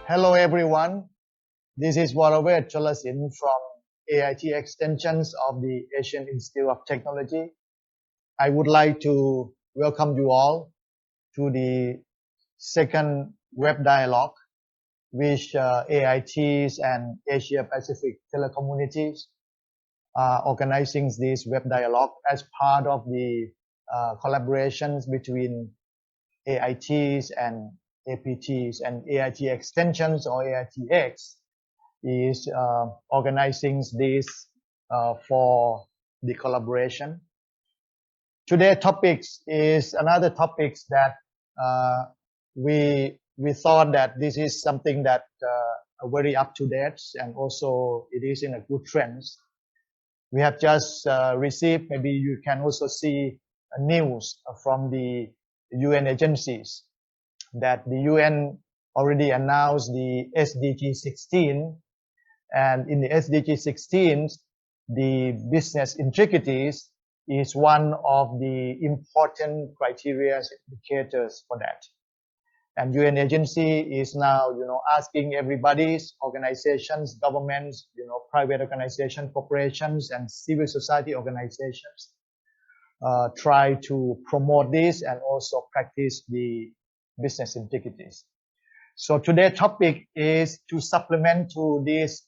Hello everyone, this is Waravet Cholasin from AIT Extensions of the Asian Institute of Technology. I would like to welcome you all to the second web dialogue which AITs and Asia Pacific Telecommunications are organizing this web dialogue as part of the collaborations between AITs and APTs, and AIT Extensions or AITX is organizing this for the collaboration. Today's topics is another topics that we thought that this is something that very up to date, and also it is in a good trends. We have just received, maybe you can also see news from the UN agencies that the UN already announced the SDG 16, and in the SDG 16, the business integrity is one of the important criteria indicators for that. And UN agency is now, asking everybody's organizations, governments, private organizations, corporations, and civil society organizations try to promote this and also practice the business integrities. So today's topic is to supplement to these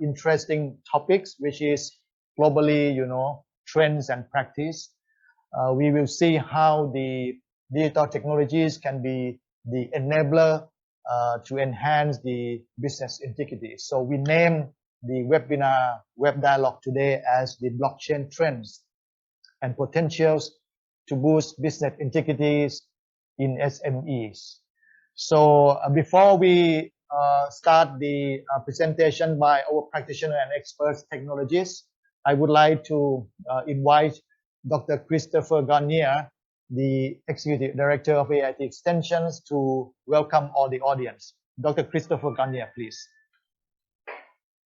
interesting topics, which is globally, trends and practice. We will see how the digital technologies can be the enabler to enhance the business integrity. So we name the webinar web dialogue today as the blockchain trends and potentials to boost business integrities in SMEs. So before we start the presentation by our practitioner and experts technologists, I would like to invite Dr. Christopher Garnier, the Executive Director of AIT Extensions, to welcome all the audience. Dr. Christopher Garnier, please.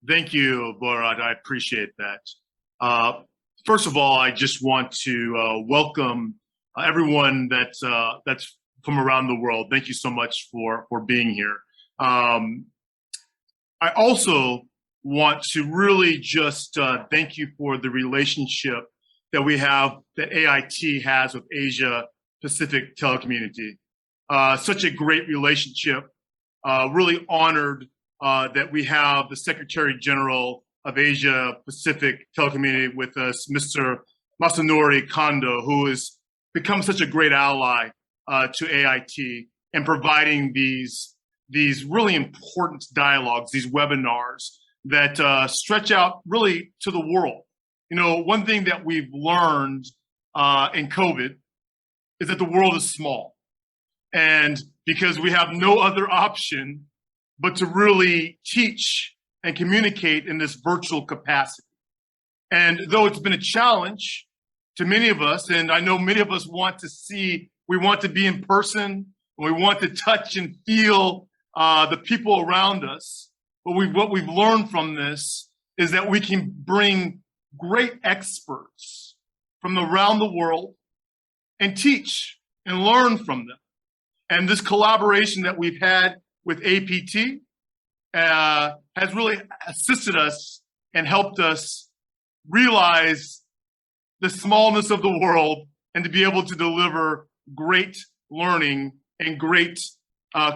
Thank you, Borat. I appreciate that. First of all, I just want to welcome everyone that's from around the world. Thank you so much for being here. I also want to really just thank you for the relationship that we have, that AIT has with Asia Pacific Telecommunications. Such a great relationship. Really honored that we have the Secretary General of Asia Pacific Telecommunications with us, Mr. Masanori Kondo, who has become such a great ally to AIT and providing these really important dialogues, these webinars that stretch out really to the world. One thing that we've learned in COVID is that the world is small, and because we have no other option but to really teach and communicate in this virtual capacity. And though it's been a challenge to many of us, and I know many of us we want to be in person, we want to touch and feel the people around us, but what we've learned from this is that we can bring great experts from around the world and teach and learn from them. And this collaboration that we've had with APT has really assisted us and helped us realize the smallness of the world and to be able to deliver great learning and great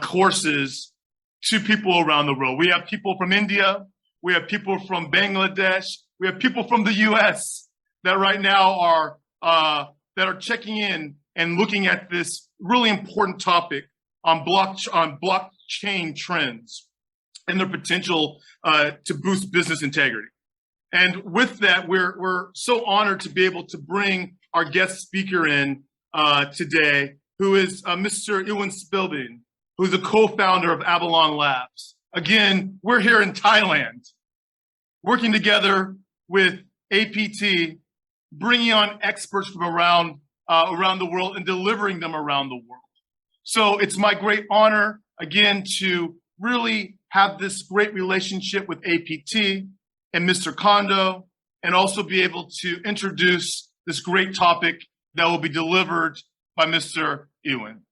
courses to people around the world. We have people from India, we have people from Bangladesh, we have people from the US that right now are checking in and looking at this really important topic on blockchain trends and their potential to boost business integrity. And with that, we're so honored to be able to bring our guest speaker in today, who is Mr. Ewan Spilding, who's a co-founder of Avalon Labs. Again, we're here in Thailand, working together with APT, bringing on experts from around the world and delivering them around the world. So it's my great honor, again, to really have this great relationship with APT and Mr. Kondo, and also be able to introduce this great topic that will be delivered by Mr. Ewan.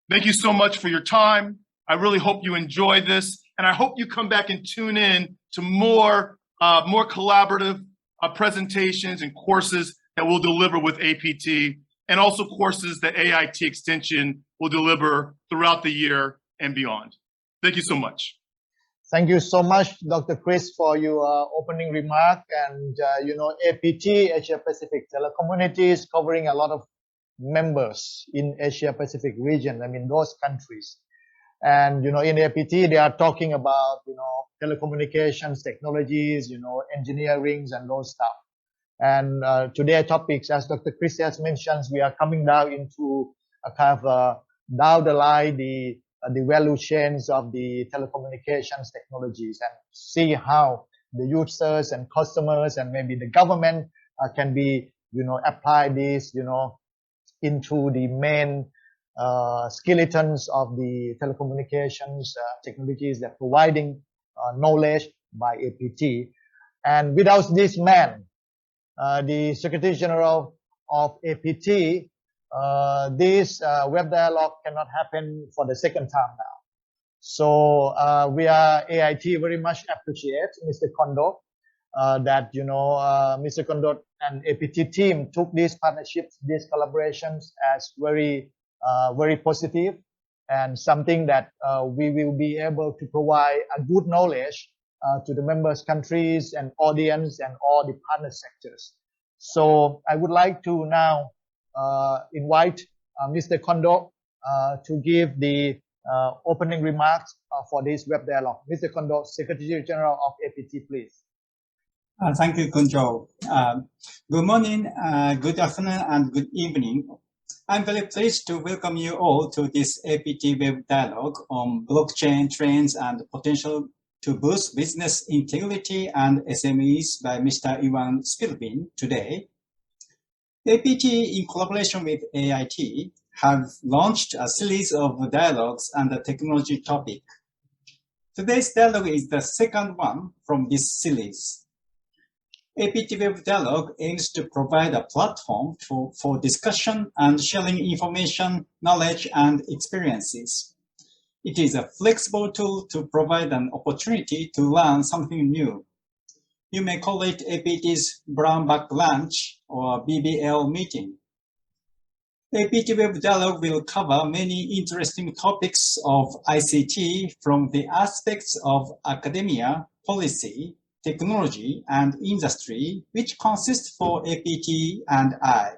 Thank you so much for your time. I really hope you enjoy this, and I hope you come back and tune in to more collaborative presentations and courses that we'll deliver with APT, and also courses that AIT Extension will deliver throughout the year and beyond. Thank you so much. Thank you so much, Dr. Chris, for your opening remark. And APT, Asia Pacific Telecommunications, covering a lot of members in Asia Pacific region. I mean, those countries. And in APT, they are talking about telecommunications technologies, engineering and those stuff. And today's topics, as Dr. Chris has mentioned, we are coming down into a kind of down the line the value chains of the telecommunications technologies, and see how the users and customers and maybe the government can be apply this into the main skeletons of the telecommunications technologies that providing knowledge by APT. And without this man, the Secretary General of APT, this web dialogue cannot happen for the second time now. So we are AIT very much appreciate Mr. Kondo that Mr. Kondo and APT team took these partnerships, these collaborations as very positive, and something that we will be able to provide a good knowledge to the members countries and audience and all the partner sectors. So I would like to now invite Mr. Kondo to give the opening remarks for this web dialogue. Mr. Kondo, Secretary General of APT, please. Thank you, Kunjo. Good morning, good afternoon, and good evening. I'm very pleased to welcome you all to this APT web dialogue on blockchain trends and potential to boost business integrity and SMEs by Mr. Ivan Spilbin today. APT, in collaboration with AIT, have launched a series of dialogues on the technology topic. Today's dialogue is the second one from this series. APT Web Dialogue aims to provide a platform for discussion and sharing information, knowledge, and experiences. It is a flexible tool to provide an opportunity to learn something new. You may call it APT's Brown Bag Lunch or BBL meeting. APT Web Dialogue will cover many interesting topics of ICT from the aspects of academia, policy, technology, and industry, which consists for APT and I.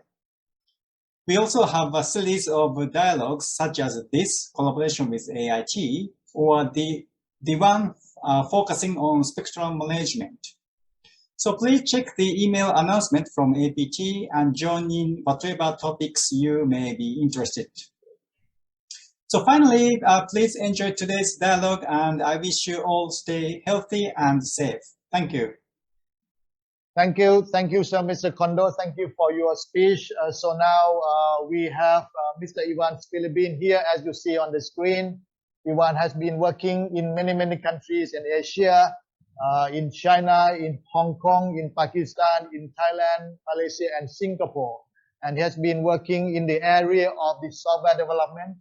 We also have a series of dialogues such as this collaboration with AIT, or the one focusing on spectrum management. So please check the email announcement from APT and join in whatever topics you may be interested. So finally, please enjoy today's dialogue, and I wish you all stay healthy and safe. Thank you. Thank you, sir, Mr. Kondo. Thank you for your speech. So now we have Mr. Ivan Spilbin here, as you see on the screen. Ivan has been working in many countries in Asia, in China, in Hong Kong, in Pakistan, in Thailand, Malaysia, and Singapore. And he has been working in the area of the software development.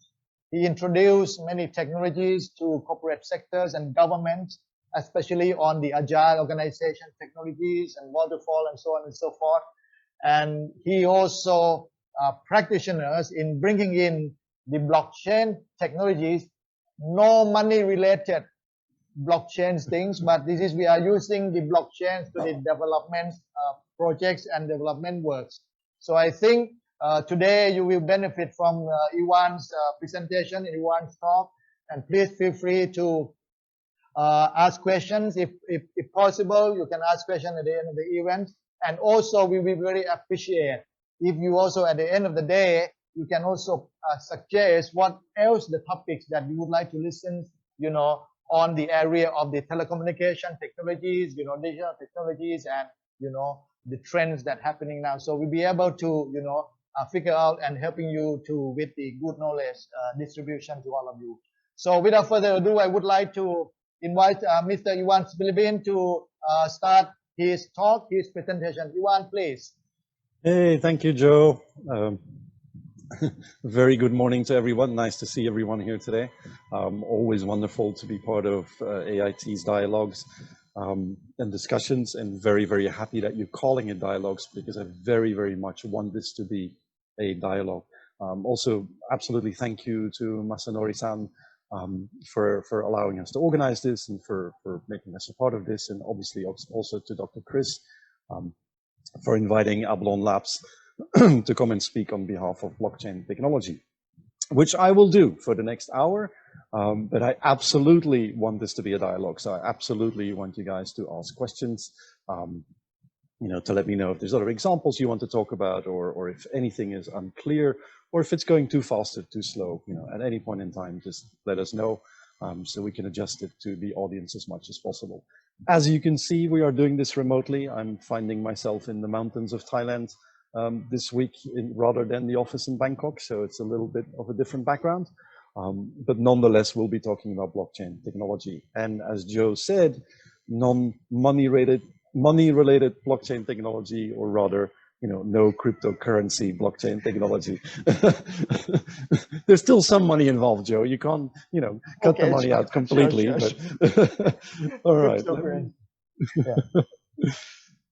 He introduced many technologies to corporate sectors and governments, especially on the agile organization technologies and waterfall and so on and so forth. And he also practitioners in bringing in the blockchain technologies, no money related blockchain things, but this is we are using the blockchain to the development projects and development works. So I think today you will benefit from Ivan's presentation, Ivan's talk, and please feel free to ask questions if possible. You can ask questions at the end of the event, and also we will very appreciate if you also at the end of the day you can also suggest what else the topics that you would like to listen on the area of the telecommunication technologies, digital technologies, and the trends that happening now. So we'll be able to figure out and helping you to with the good knowledge distribution to all of you. So without further ado, I would like to invite Mr. Ivan Spilbin to start his talk, his presentation. Ivan, please. Hey, thank you, Joe. Very good morning to everyone. Nice to see everyone here today. Always wonderful to be part of AIT's dialogues and discussions, and very, very happy that you're calling it dialogues, because I very, very much want this to be a dialogue. Also, absolutely thank you to Masanori-san for allowing us to organize this and for making us a part of this, and obviously also to Dr. Chris for inviting Ablon Labs to come and speak on behalf of blockchain technology, which I will do for the next hour. But I absolutely want this to be a dialogue. So I absolutely want you guys to ask questions, to let me know if there's other examples you want to talk about, or if anything is unclear, or if it's going too fast or too slow. At any point in time, just let us know so we can adjust it to the audience as much as possible. As you can see, we are doing this remotely. I'm finding myself in the mountains of Thailand this week rather than the office in Bangkok, so it's a little bit of a different background. But nonetheless, we'll be talking about blockchain technology. And as Joe said, non-money-related blockchain technology, or rather, no cryptocurrency blockchain technology. There's still some money involved, Joe. You can't, cut the money out completely. Sure. But all right.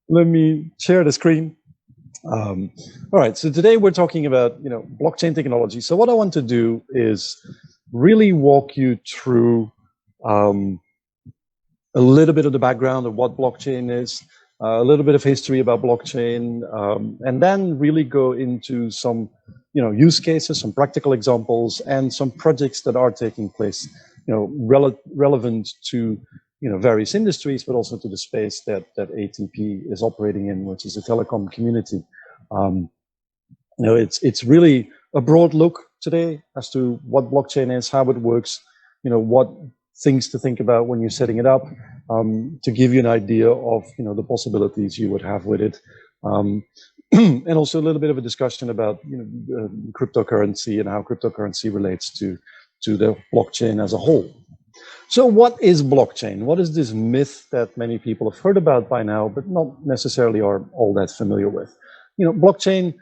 Let me share the screen. All right, so today we're talking about blockchain technology. So what I want to do is really walk you through a little bit of the background of what blockchain is, a little bit of history about blockchain, and then really go into some use cases, some practical examples, and some projects that are taking place, relevant to various industries, but also to the space that ATP is operating in, which is the telecom community. It's really a broad look today as to what blockchain is, how it works, what things to think about when you're setting it up, to give you an idea of the possibilities you would have with it, and also a little bit of a discussion about cryptocurrency and how cryptocurrency relates to the blockchain as a whole. So what is blockchain? What is this myth that many people have heard about by now, but not necessarily are all that familiar with? Blockchain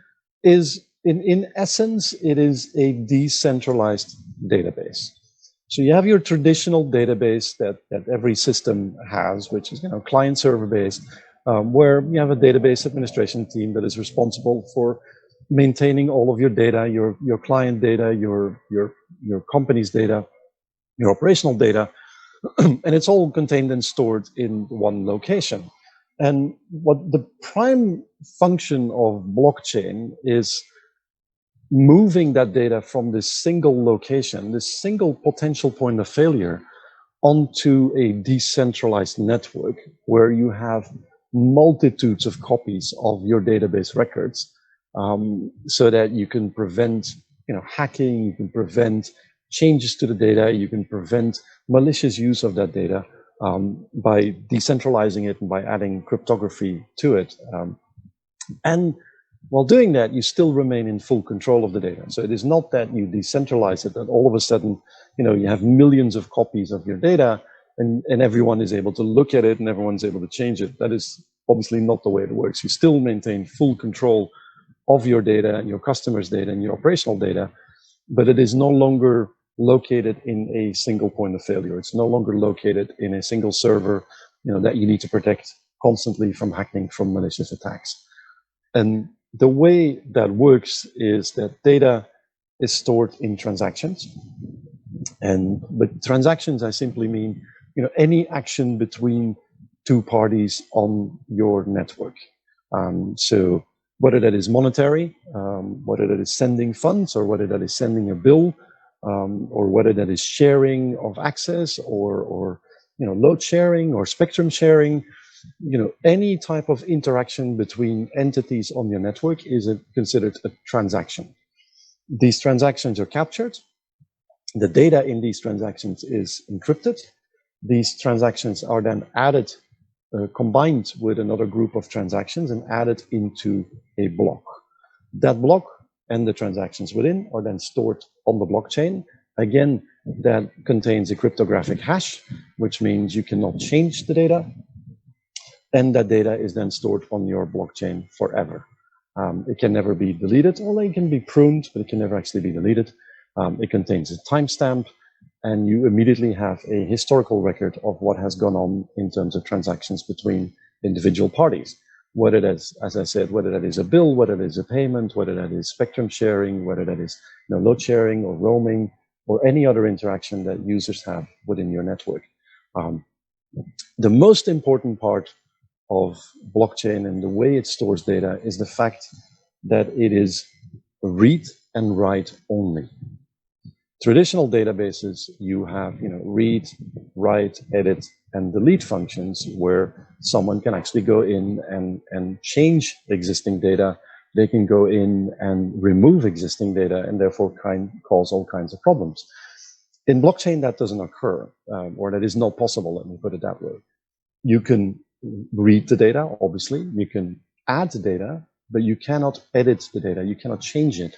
is, in essence, it is a decentralized database. So you have your traditional database that every system has, which is client-server based, where you have a database administration team that is responsible for maintaining all of your data, your client data, your company's data, your operational data, and it's all contained and stored in one location. And what the prime function of blockchain is moving that data from this single location, this single potential point of failure, onto a decentralized network where you have multitudes of copies of your database records, so that you can prevent hacking, you can prevent changes to the data, you can prevent malicious use of that data by decentralizing it and by adding cryptography to it. And while doing that, you still remain in full control of the data. So it is not that you decentralize it, that all of a sudden, you have millions of copies of your data and everyone is able to look at it and everyone's able to change it. That is obviously not the way it works. You still maintain full control of your data and your customers' data and your operational data, but it is no longer located in a single point of failure. It's no longer located in a single server, that you need to protect constantly from hacking, from malicious attacks. And the way that works is that data is stored in transactions. And with transactions, I simply mean, any action between two parties on your network. So whether that is monetary, whether that is sending funds, or whether that is sending a bill, or whether that is sharing of access, or load sharing or spectrum sharing, any type of interaction between entities on your network is considered a transaction. These transactions are captured. The data in these transactions is encrypted. These transactions are then added, combined with another group of transactions and added into a block. That block and the transactions within are then stored on the blockchain. Again, that contains a cryptographic hash, which means you cannot change the data. And that data is then stored on your blockchain forever. It can never be deleted, or it can be pruned, but it can never actually be deleted. It contains a timestamp, and you immediately have a historical record of what has gone on in terms of transactions between individual parties. Whether that's, as I said, whether that is a bill, whether that is a payment, whether that is spectrum sharing, whether that is load sharing or roaming, or any other interaction that users have within your network. The most important part of blockchain and the way it stores data is the fact that it is read and write only. Traditional databases, you have read, write, edit, and delete functions where someone can actually go in and change existing data. They can go in and remove existing data, and therefore cause all kinds of problems. In blockchain, that doesn't occur, or that is not possible, let me put it that way. You can read the data, obviously. You can add the data, but you cannot edit the data. You cannot change it.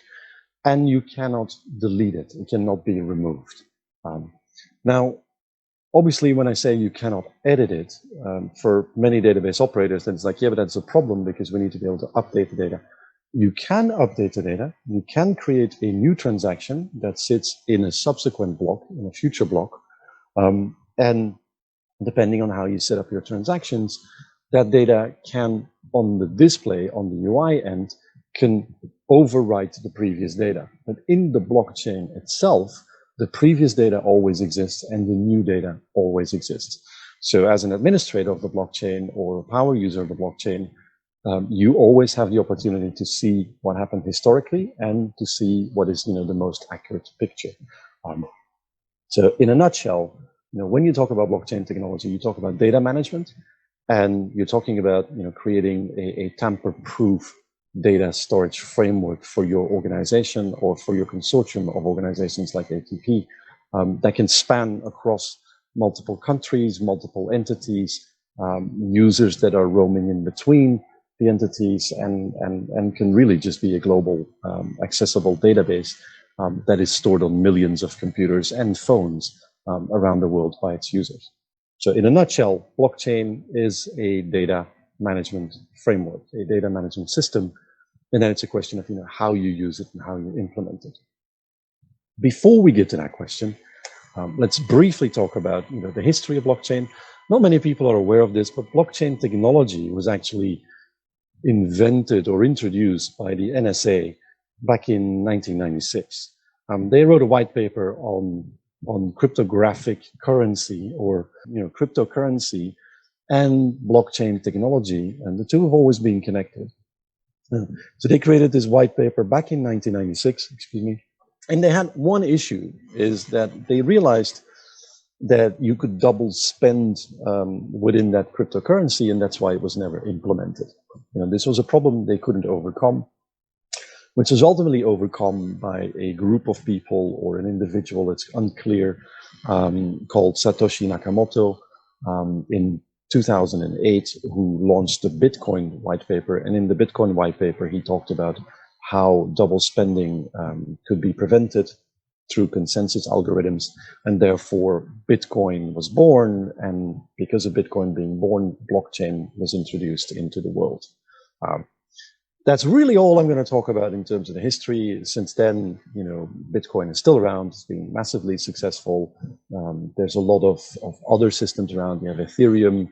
And you cannot delete it. It cannot be removed. Now, obviously, when I say you cannot edit it, for many database operators, then it's like, yeah, but that's a problem because we need to be able to update the data. You can update the data. You can create a new transaction that sits in a subsequent block, in a future block. And depending on how you set up your transactions, that data can, on the display, on the UI end, can overwrite the previous data. But in the blockchain itself, the previous data always exists and the new data always exists. So as an administrator of the blockchain or a power user of the blockchain, you always have the opportunity to see what happened historically and to see what is the most accurate picture. So in a nutshell, when you talk about blockchain technology, you talk about data management, and you're talking about creating a tamper-proof data storage framework for your organization or for your consortium of organizations like ATP that can span across multiple countries, multiple entities, users that are roaming in between the entities, and can really just be a global accessible database that is stored on millions of computers and phones around the world by its users. So in a nutshell, blockchain is a data management framework, a data management system, and then it's a question of how you use it and how you implement it. Before we get to that question, let's briefly talk about the history of blockchain. Not many people are aware of this, but blockchain technology was actually invented or introduced by the NSA back in 1996. They wrote a white paper on cryptographic currency, or cryptocurrency and blockchain technology, and the two have always been connected. So they created this white paper back in 1996, and they had one issue, is that they realized that you could double spend within that cryptocurrency, and that's why it was never implemented. This was a problem they couldn't overcome, which was ultimately overcome by a group of people or an individual, it's unclear, called Satoshi Nakamoto in 2008, who launched the Bitcoin white paper. And in the Bitcoin white paper, he talked about how double spending could be prevented through consensus algorithms, and therefore Bitcoin was born. And because of Bitcoin being born, blockchain was introduced into the world. That's really all I'm going to talk about in terms of the history. Since then, Bitcoin is still around. It's been massively successful. There's a lot of other systems around. You have Ethereum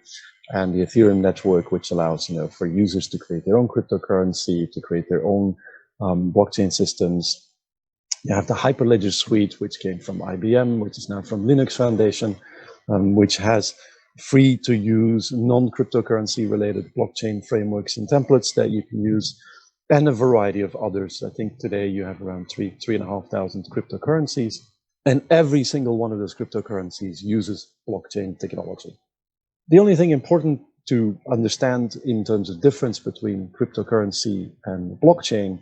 and the Ethereum network, which allows, for users to create their own cryptocurrency, to create their own blockchain systems. You have the Hyperledger suite, which came from IBM, which is now from Linux Foundation, which has free to use non-cryptocurrency related blockchain frameworks and templates that you can use, and a variety of others. I think today you have around 3,500 cryptocurrencies, and every single one of those cryptocurrencies uses blockchain technology. The only thing important to understand in terms of difference between cryptocurrency and blockchain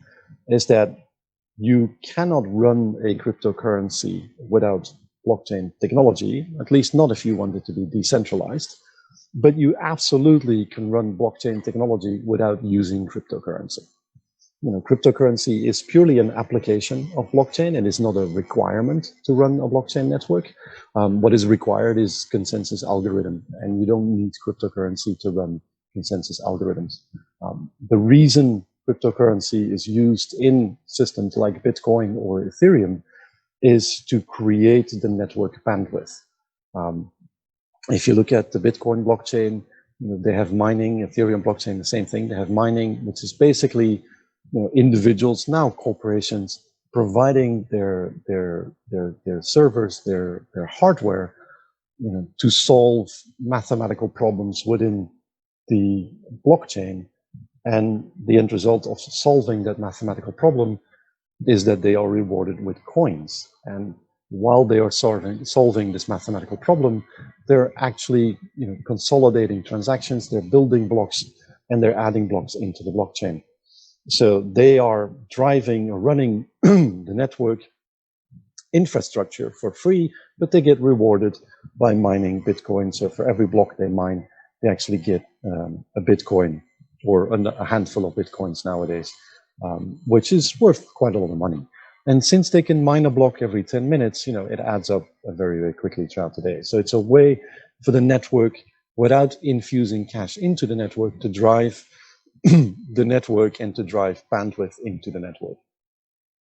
is that you cannot run a cryptocurrency without blockchain technology, at least not if you want it to be decentralized, but you absolutely can run blockchain technology without using cryptocurrency. Cryptocurrency is purely an application of blockchain and is not a requirement to run a blockchain network. What is required is consensus algorithm, and you don't need cryptocurrency to run consensus algorithms. The reason cryptocurrency is used in systems like Bitcoin or Ethereum is to create the network bandwidth. If you look at the Bitcoin blockchain, they have mining. Ethereum blockchain, the same thing. They have mining, which is basically individuals, now corporations, providing their servers, their hardware, to solve mathematical problems within the blockchain. And the end result of solving that mathematical problem is that they are rewarded with coins. And while they are solving this mathematical problem, they're actually consolidating transactions, they're building blocks, and they're adding blocks into the blockchain. So they are driving or running the network infrastructure for free, but they get rewarded by mining Bitcoin. So for every block they mine, they actually get a Bitcoin, or a handful of Bitcoins nowadays, which is worth quite a lot of money. And since they can mine a block every 10 minutes, it adds up very, very quickly throughout the day. So it's a way for the network, without infusing cash into the network, to drive the network and to drive bandwidth into the network.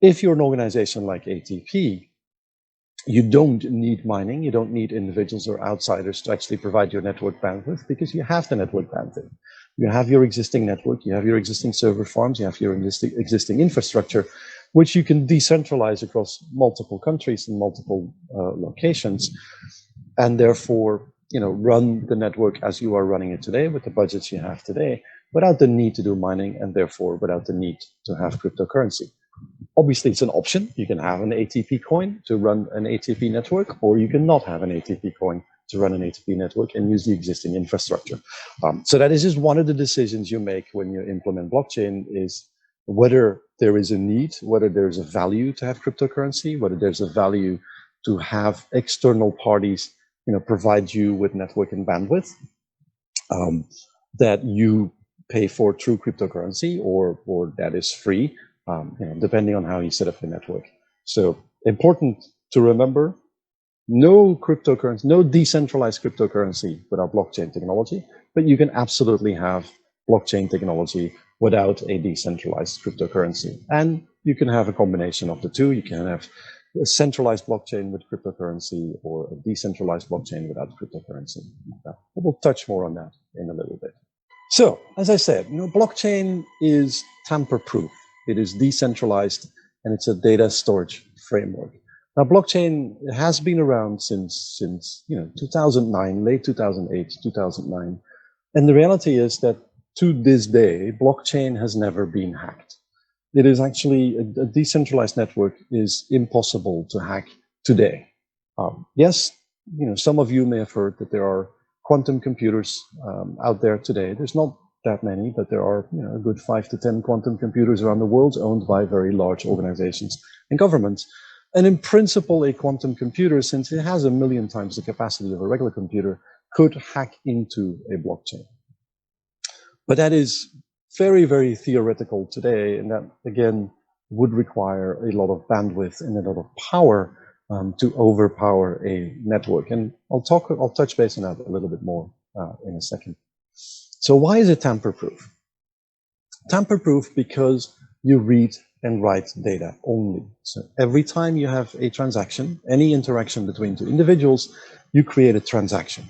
If you're an organization like ATP, you don't need mining, you don't need individuals or outsiders to actually provide your network bandwidth, because you have the network bandwidth. You have your existing network, you have your existing server farms, you have your existing infrastructure, which you can decentralize across multiple countries and multiple locations, and therefore run the network as you are running it today with the budgets you have today, without the need to do mining, and therefore without the need to have cryptocurrency. Obviously, it's an option. You can have an ATP coin to run an ATP network, or you can not have an ATP coin to run an ATP network and use the existing infrastructure. So that is just one of the decisions you make when you implement blockchain, is whether there is a need, whether there's a value to have cryptocurrency, whether there's a value to have external parties provide you with network and bandwidth that you pay for through cryptocurrency, or that is free, depending on how you set up the network. So important to remember, no cryptocurrency, no decentralized cryptocurrency without blockchain technology, but you can absolutely have blockchain technology without a decentralized cryptocurrency. And you can have a combination of the two. You can have a centralized blockchain with cryptocurrency, or a decentralized blockchain without cryptocurrency. We'll touch more on that in a little bit. So, as I said, blockchain is tamper-proof. It is decentralized, and it's a data storage framework. Now, blockchain has been around since 2009, late 2008, 2009. And the reality is that to this day, blockchain has never been hacked. It is actually, a decentralized network is impossible to hack today. Yes, some of you may have heard that there are quantum computers out there today. There's not that many, but there are a good 5 to 10 quantum computers around the world, owned by very large organizations and governments. And in principle, a quantum computer, since it has 1 million times the capacity of a regular computer, could hack into a blockchain. But that is very, very theoretical today, and that, again, would require a lot of bandwidth and a lot of power to overpower a network. And I'll touch base on that a little bit more in a second. So why is it tamper-proof? Tamper-proof because you read and write data only. So every time you have a transaction, any interaction between two individuals, you create a transaction.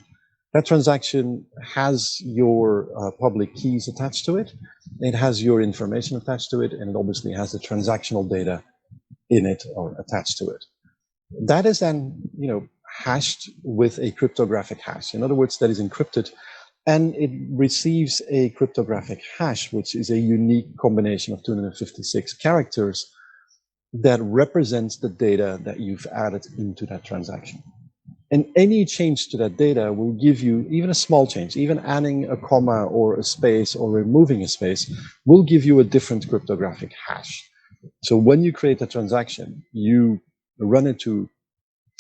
That transaction has your public keys attached to it. It has your information attached to it, and it obviously has the transactional data in it or attached to it. That is then, hashed with a cryptographic hash. In other words, that is encrypted, and it receives a cryptographic hash, which is a unique combination of 256 characters that represents the data that you've added into that transaction. And any change to that data will give you, even a small change, even adding a comma or a space or removing a space, will give you a different cryptographic hash. So when you create a transaction, you run into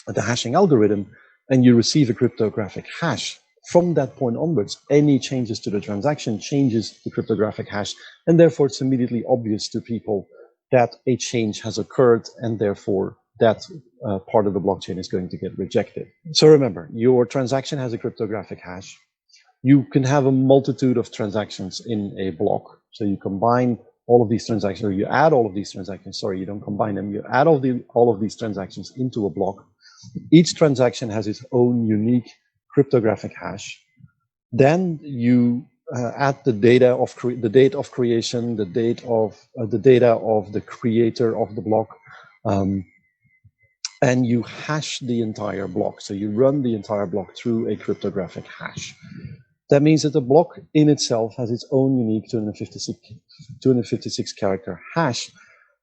the hashing algorithm and you receive a cryptographic hash. From that point onwards, any changes to the transaction changes the cryptographic hash, and therefore it's immediately obvious to people that a change has occurred, and therefore that part of the blockchain is going to get rejected. So remember, your transaction has a cryptographic hash. You can have a multitude of transactions in a block. So you combine all of these transactions, or you add all of these transactions, sorry, you don't combine them, you add all of these transactions into a block. Each transaction has its own unique cryptographic hash. Then you add the data of the date of creation, the date of the data of the creator of the block, and you hash the entire block. So you run the entire block through a cryptographic hash. That means that the block in itself has its own unique 256 character hash,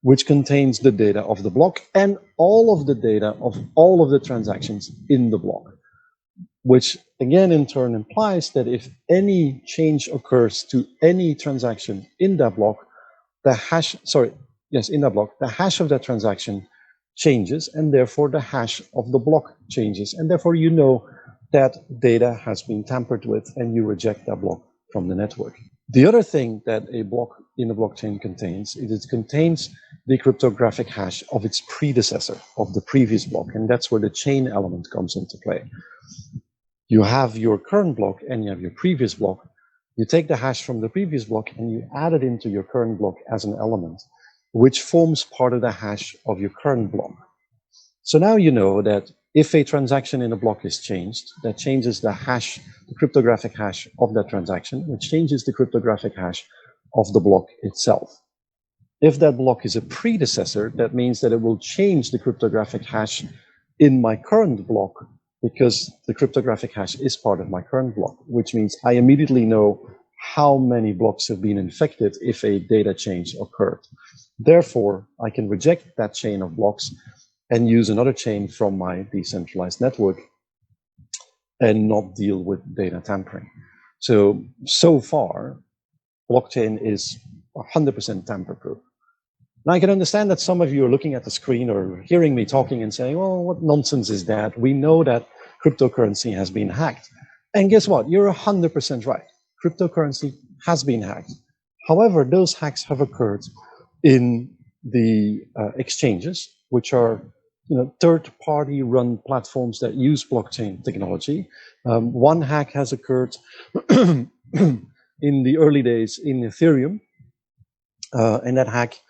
which contains the data of the block and all of the data of all of the transactions in the block, which again in turn implies that if any change occurs to any transaction in that block, the hash of that transaction changes, and therefore the hash of the block changes, and therefore you know that data has been tampered with and you reject that block from the network. The other thing that a block in a blockchain contains is it contains the cryptographic hash of its predecessor, of the previous block, and that's where the chain element comes into play. You have your current block and you have your previous block. You take the hash from the previous block and you add it into your current block as an element, which forms part of the hash of your current block. So now you know that if a transaction in a block is changed, that changes the hash, the cryptographic hash of that transaction, which changes the cryptographic hash of the block itself. If that block is a predecessor, that means that it will change the cryptographic hash in my current block, because the cryptographic hash is part of my current block, which means I immediately know how many blocks have been infected if a data change occurred. Therefore, I can reject that chain of blocks and use another chain from my decentralized network and not deal with data tampering. So far, blockchain is 100% tamper-proof. Now, I can understand that some of you are looking at the screen or hearing me talking and saying, well, what nonsense is that? We know that cryptocurrency has been hacked. And guess what? You're 100% right. Cryptocurrency has been hacked. However, those hacks have occurred in the exchanges, which are third-party run platforms that use blockchain technology. One hack has occurred in the early days in Ethereum, and that hack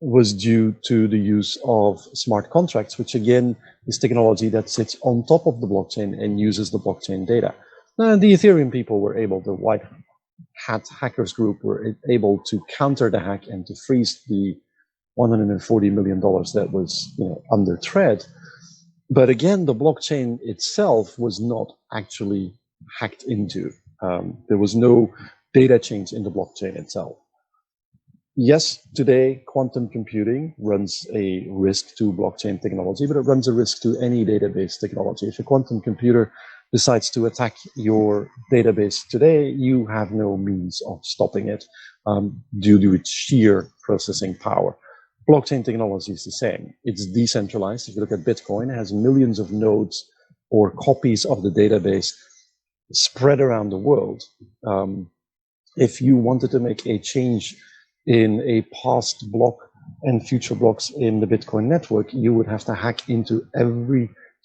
was due to the use of smart contracts, which again is technology that sits on top of the blockchain and uses the blockchain data. The Ethereum people were able, the white hat hackers group were able to counter the hack and to freeze the $140 million that was under threat. But again, the blockchain itself was not actually hacked into. There was no data change in the blockchain itself. Yes, today quantum computing runs a risk to blockchain technology, but it runs a risk to any database technology. If a quantum computer decides to attack your database today, you have no means of stopping it due to its sheer processing power. Blockchain technology is the same. It's decentralized. If you look at Bitcoin, it has millions of nodes or copies of the database spread around the world. If you wanted to make a change in a past block and future blocks in the Bitcoin network, you would have to hack into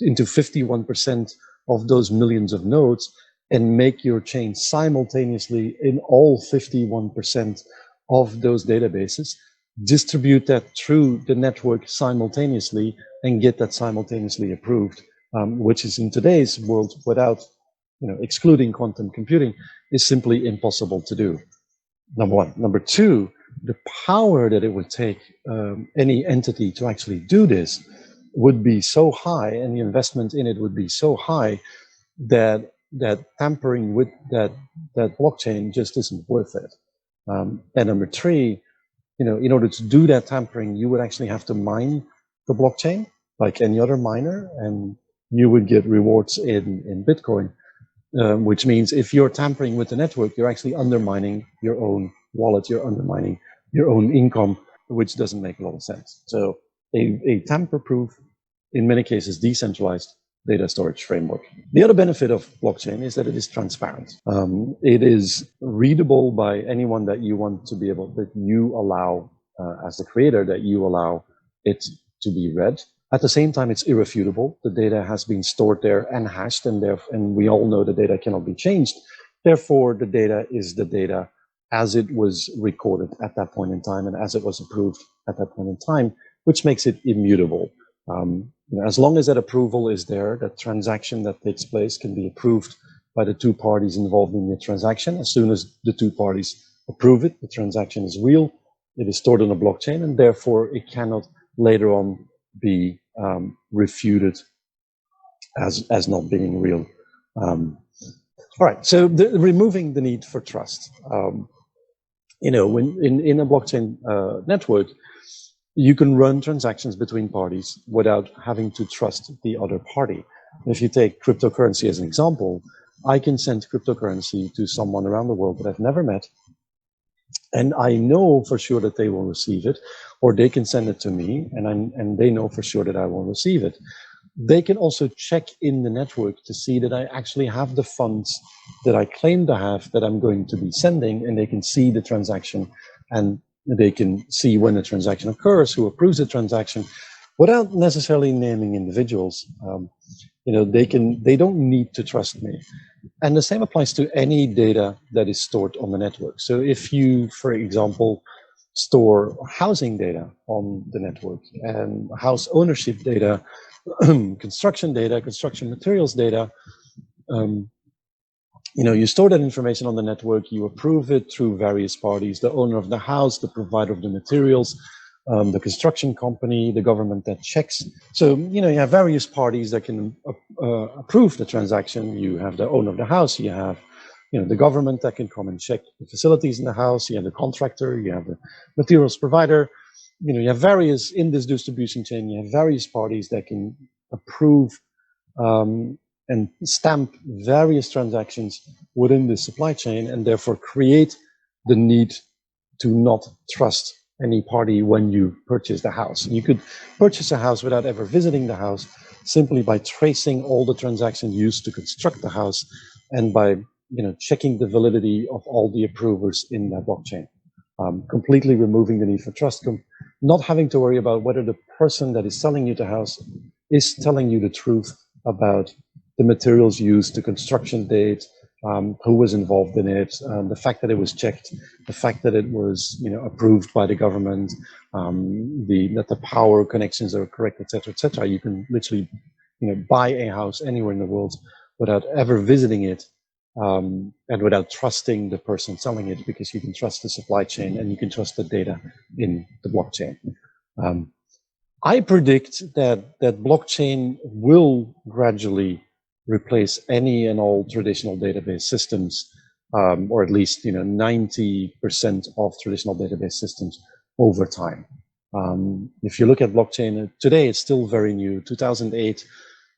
51% of those millions of nodes and make your change simultaneously in all 51% of those databases, distribute that through the network simultaneously, and get that simultaneously approved, which is in today's world, without excluding quantum computing, is simply impossible to do. Number one. Number two, the power that it would take any entity to actually do this would be so high, and the investment in it would be so high that tampering with that blockchain just isn't worth it. And number three, in order to do that tampering, you would actually have to mine the blockchain like any other miner, and you would get rewards in Bitcoin, which means if you're tampering with the network, you're actually undermining your own wallet, you're undermining your own income, which doesn't make a lot of sense. So a tamper-proof, in many cases, decentralized data storage framework. The other benefit of blockchain is that it is transparent. It is readable by anyone that you want to be able, that you allow, as the creator, that you allow it to be read. At the same time, it's irrefutable. The data has been stored there and hashed, and we all know the data cannot be changed. Therefore, the data is the data, as it was recorded at that point in time and as it was approved at that point in time, which makes it immutable. As long as that approval is there, that transaction that takes place can be approved by the two parties involved in the transaction. As soon as the two parties approve it, the transaction is real, it is stored on a blockchain, and therefore it cannot later on be refuted as not being real. All right, so removing the need for trust. When in a blockchain network, you can run transactions between parties without having to trust the other party. If you take cryptocurrency as an example, I can send cryptocurrency to someone around the world that I've never met, and I know for sure that they will receive it, or they can send it to me, and they know for sure that I will receive it. They can also check in the network to see that I actually have the funds that I claim to have that I'm going to be sending, and they can see the transaction, and they can see when the transaction occurs, who approves the transaction, without necessarily naming individuals. They don't need to trust me. And the same applies to any data that is stored on the network. So if you, for example, store housing data on the network and house ownership data, construction data, construction materials data, you store that information on the network, you approve it through various parties, the owner of the house, the provider of the materials, the construction company, the government that checks. So, you have various parties that can approve the transaction. You have the owner of the house, you have, the government that can come and check the facilities in the house, you have the contractor, you have the materials provider. You have various, in this distribution chain, you have various parties that can approve and stamp various transactions within the supply chain, and therefore create the need to not trust any party when you purchase the house. You could purchase a house without ever visiting the house, simply by tracing all the transactions used to construct the house, and by checking the validity of all the approvers in that blockchain. Completely removing the need for trust, not having to worry about whether the person that is selling you the house is telling you the truth about the materials used, the construction date, who was involved in it, the fact that it was checked, the fact that it was approved by the government, that the power connections are correct, etc., etc. You can literally buy a house anywhere in the world without ever visiting it, and without trusting the person selling it, because you can trust the supply chain and you can trust the data in the blockchain. I predict that blockchain will gradually replace any and all traditional database systems, or at least 90% of traditional database systems over time. If you look at blockchain today, it's still very new. 2008,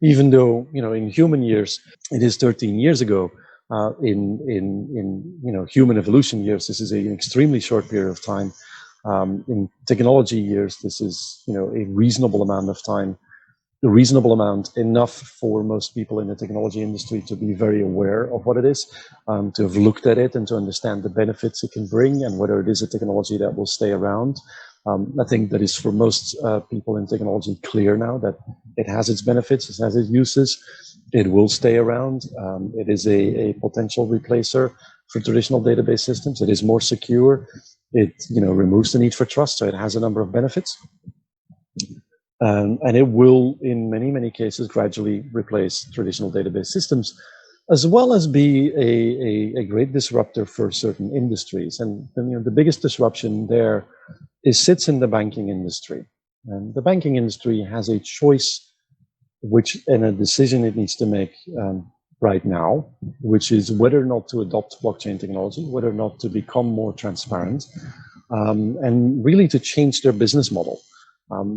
even though in human years it is 13 years ago, in human evolution years, this is an extremely short period of time. In technology years, this is a reasonable amount of time. A reasonable amount, enough for most people in the technology industry to be very aware of what it is, to have looked at it and to understand the benefits it can bring and whether it is a technology that will stay around. I think that is for most people in technology clear now that it has its benefits, it has its uses, it will stay around. It is a potential replacer for traditional database systems. It is more secure. It removes the need for trust, so it has a number of benefits. And it will, in many, many cases, gradually replace traditional database systems, as well as be a great disruptor for certain industries. And the biggest disruption there sits in the banking industry. And the banking industry has a choice, and a decision it needs to make right now, which is whether or not to adopt blockchain technology, whether or not to become more transparent, and really to change their business model.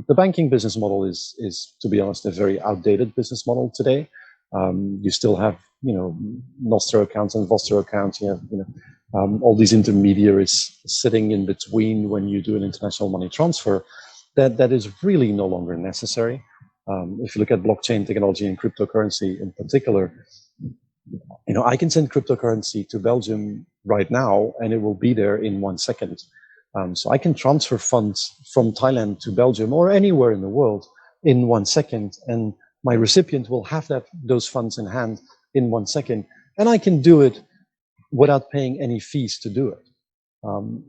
The banking business model is, to be honest, a very outdated business model today. You still have, Nostro accounts and Vostro accounts. You have, all these intermediaries sitting in between when you do an international money transfer. That is really no longer necessary. If you look at blockchain technology and cryptocurrency in particular, I can send cryptocurrency to Belgium right now, and it will be there in 1 second. So I can transfer funds from Thailand to Belgium or anywhere in the world in 1 second, and my recipient will have those funds in hand in 1 second, and I can do it without paying any fees to do it.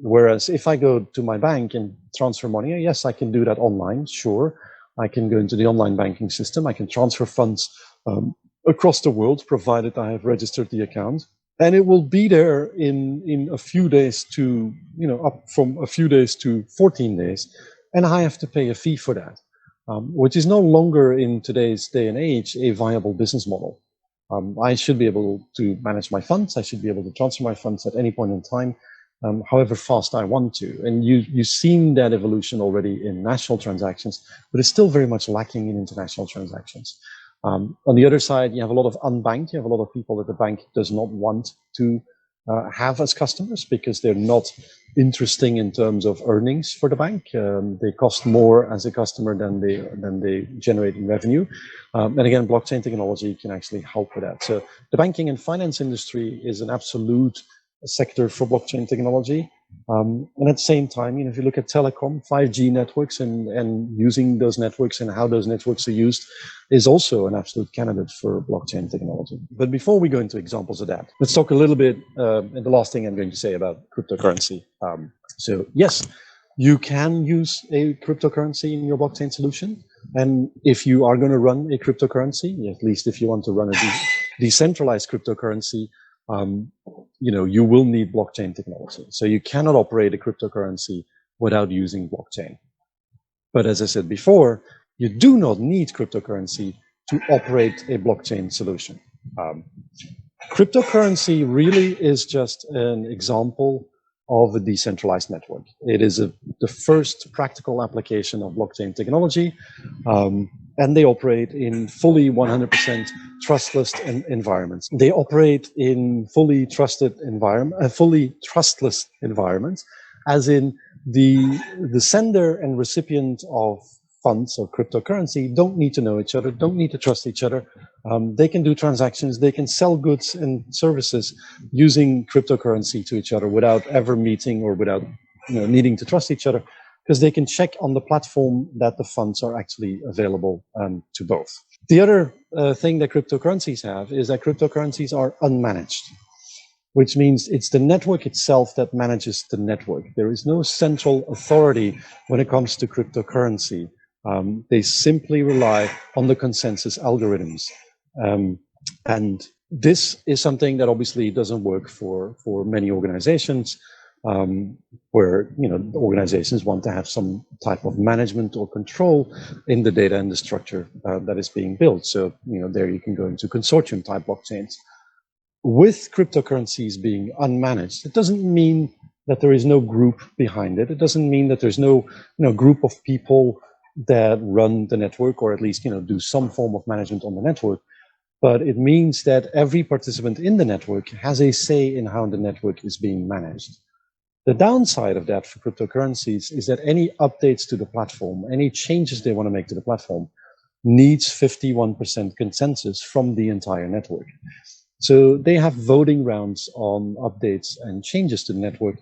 Whereas if I go to my bank and transfer money, yes, I can do that online, sure. I can go into the online banking system. I can transfer funds across the world, provided I have registered the account. And it will be there in a few days to, up from a few days to 14 days. And I have to pay a fee for that, which is no longer in today's day and age a viable business model. I should be able to manage my funds. I should be able to transfer my funds at any point in time, however fast I want to. And you've seen that evolution already in national transactions, but it's still very much lacking in international transactions. On the other side, you have a lot of unbanked. You have a lot of people that the bank does not want to have as customers because they're not interesting in terms of earnings for the bank. They cost more as a customer than they generate in revenue. And again, blockchain technology can actually help with that. So the banking and finance industry is an absolute sector for blockchain technology. And at the same time, if you look at telecom, 5G networks and using those networks and how those networks are used is also an absolute candidate for blockchain technology. But before we go into examples of that, let's talk a little bit, and the last thing I'm going to say about cryptocurrency. So yes, you can use a cryptocurrency in your blockchain solution. And if you are going to run a cryptocurrency, at least if you want to run a decentralized cryptocurrency, you will need blockchain technology. So you cannot operate a cryptocurrency without using blockchain. But as I said before, you do not need cryptocurrency to operate a blockchain solution. Cryptocurrency really is just an example of a decentralized network. It is the first practical application of blockchain technology, and they operate in fully 100% trustless environments. They operate in fully trustless environments, as in the sender and recipient of funds or cryptocurrency don't need to know each other, don't need to trust each other. They can do transactions, they can sell goods and services using cryptocurrency to each other without ever meeting or without needing to trust each other, because they can check on the platform that the funds are actually available to both. The other thing that cryptocurrencies have is that cryptocurrencies are unmanaged, which means it's the network itself that manages the network. There is no central authority when it comes to cryptocurrency. They simply rely on the consensus algorithms. And this is something that obviously doesn't work for many organizations, where the organizations want to have some type of management or control in the data and the structure that is being built. So there you can go into consortium type blockchains. With cryptocurrencies being unmanaged, it doesn't mean that there is no group behind it. It doesn't mean that there's no group of people that run the network, or at least do some form of management on the network. But it means that every participant in the network has a say in how the network is being managed. The downside of that for cryptocurrencies is that any updates to the platform, any changes they want to make to the platform, needs 51% consensus from the entire network. So they have voting rounds on updates and changes to the network.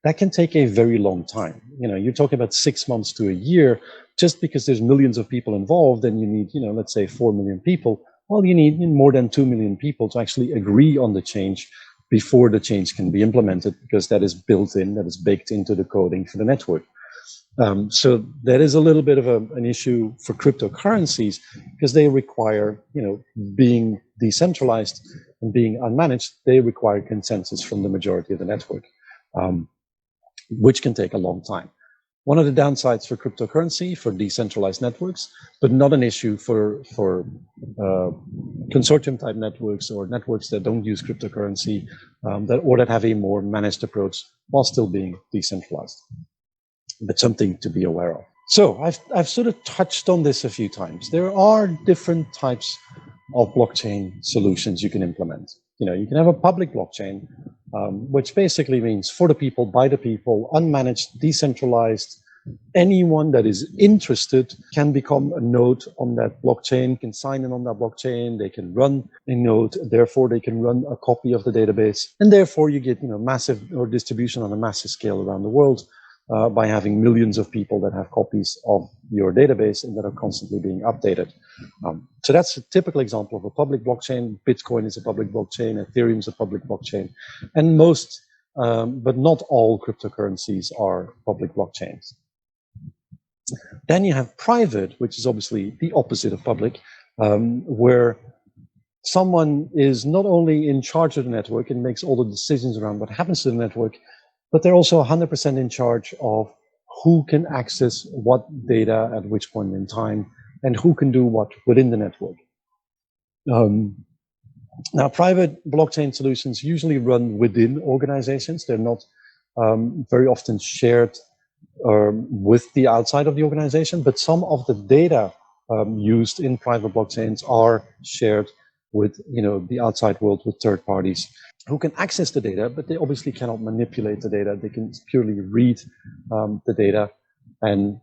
That can take a very long time. You're talking about 6 months to a year, just because there's millions of people involved, and you need, let's say 4 million people. Well, you need more than 2 million people to actually agree on the change before the change can be implemented, because that is built in, that is baked into the coding for the network. So that is a little bit of an issue for cryptocurrencies, because they require, being decentralized and being unmanaged, they require consensus from the majority of the network, which can take a long time. One of the downsides for cryptocurrency, for decentralized networks, but not an issue for consortium type networks or networks that don't use cryptocurrency, that have a more managed approach while still being decentralized. But something to be aware of. So I've sort of touched on this a few times. There are different types of blockchain solutions you can implement. You can have a public blockchain, which basically means for the people, by the people, unmanaged, decentralized. Anyone that is interested can become a node on that blockchain, can sign in on that blockchain, they can run a node, therefore they can run a copy of the database, and therefore you get massive or distribution on a massive scale around the world by having millions of people that have copies of your database and that are constantly being updated. So that's a typical example of a public blockchain. Bitcoin is a public blockchain, Ethereum is a public blockchain, and most but not all cryptocurrencies are public blockchains. Then you have private, which is obviously the opposite of public, where someone is not only in charge of the network and makes all the decisions around what happens to the network, but they're also 100% in charge of who can access what data at which point in time and who can do what within the network. Now, private blockchain solutions usually run within organizations. They're not very often shared with the outside of the organization, but some of the data used in private blockchains are shared with the outside world, with third parties who can access the data, but they obviously cannot manipulate the data. They can purely read the data and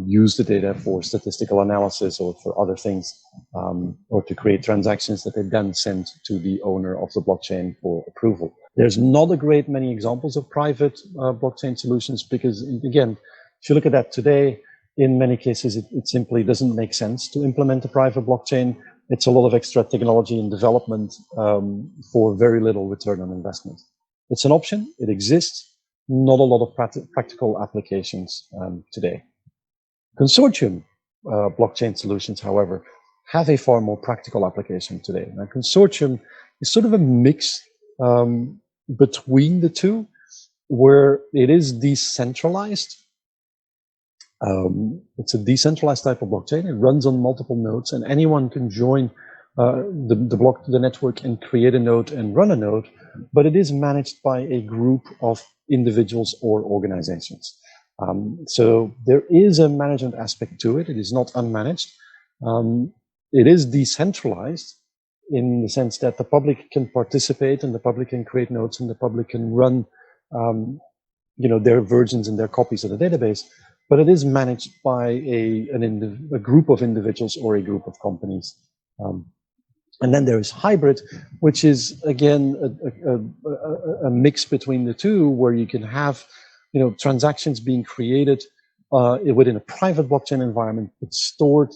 use the data for statistical analysis or for other things, or to create transactions that they then send to the owner of the blockchain for approval. There's not a great many examples of private blockchain solutions because, again, if you look at that today, in many cases, it simply doesn't make sense to implement a private blockchain. It's a lot of extra technology and development for very little return on investment. It's an option, it exists, not a lot of practical applications today. Consortium blockchain solutions, however, have a far more practical application today. Now, consortium is sort of a mix between the two, where it is decentralized. It's a decentralized type of blockchain. It runs on multiple nodes, and anyone can join the network and create a node and run a node, but it is managed by a group of individuals or organizations. So there is a management aspect to it. It is not unmanaged. It is decentralized in the sense that the public can participate and the public can create nodes and the public can run their versions and their copies of the database, but it is managed by a group of individuals or a group of companies. And then there is hybrid, which is, again, a mix between the two, where you can have transactions being created within a private blockchain environment, but stored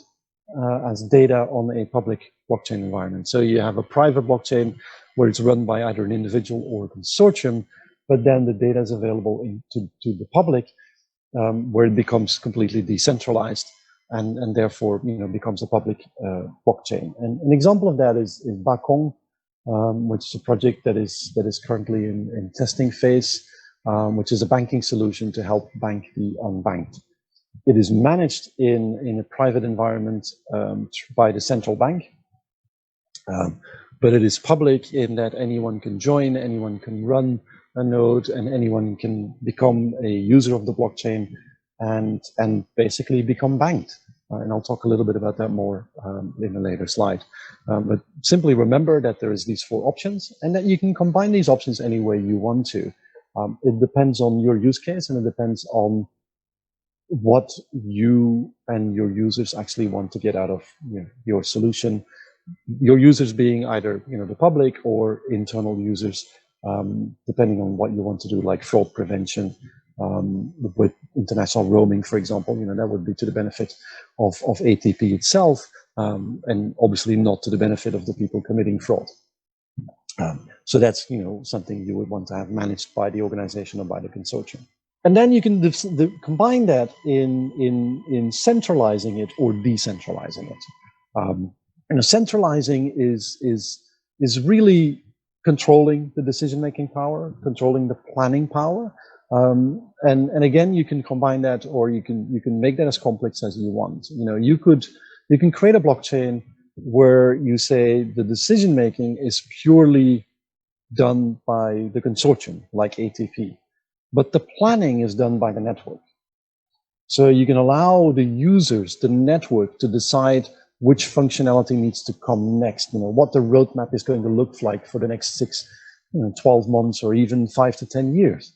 as data on a public blockchain environment. So you have a private blockchain where it's run by either an individual or a consortium, but then the data is available to the public, where it becomes completely decentralized and therefore becomes a public blockchain. And an example of that is Bakong, which is a project that is currently in testing phase, which is a banking solution to help bank the unbanked. It is managed in a private environment by the central bank, but it is public in that anyone can join, anyone can run a node, and anyone can become a user of the blockchain and basically become banked. And I'll talk a little bit about that more in a later slide. But simply remember that there is these 4 options and that you can combine these options any way you want to. It depends on your use case, and it depends on what you and your users actually want to get out of your solution. Your users being either the public or internal users, depending on what you want to do, like fraud prevention, with international roaming, for example. That would be to the benefit of ATP itself, and obviously not to the benefit of the people committing fraud. So that's something you would want to have managed by the organization or by the consortium. And then you can combine that in centralizing it or decentralizing it. Centralizing is really controlling the decision-making power, controlling the planning power, and again, you can combine that, or you can make that as complex as you want. You can create a blockchain where you say the decision-making is purely done by the consortium, like ATP, but the planning is done by the network. So you can allow the users, the network, to decide which functionality needs to come next, what the roadmap is going to look like for the next 6, 12 months, or even 5 to 10 years.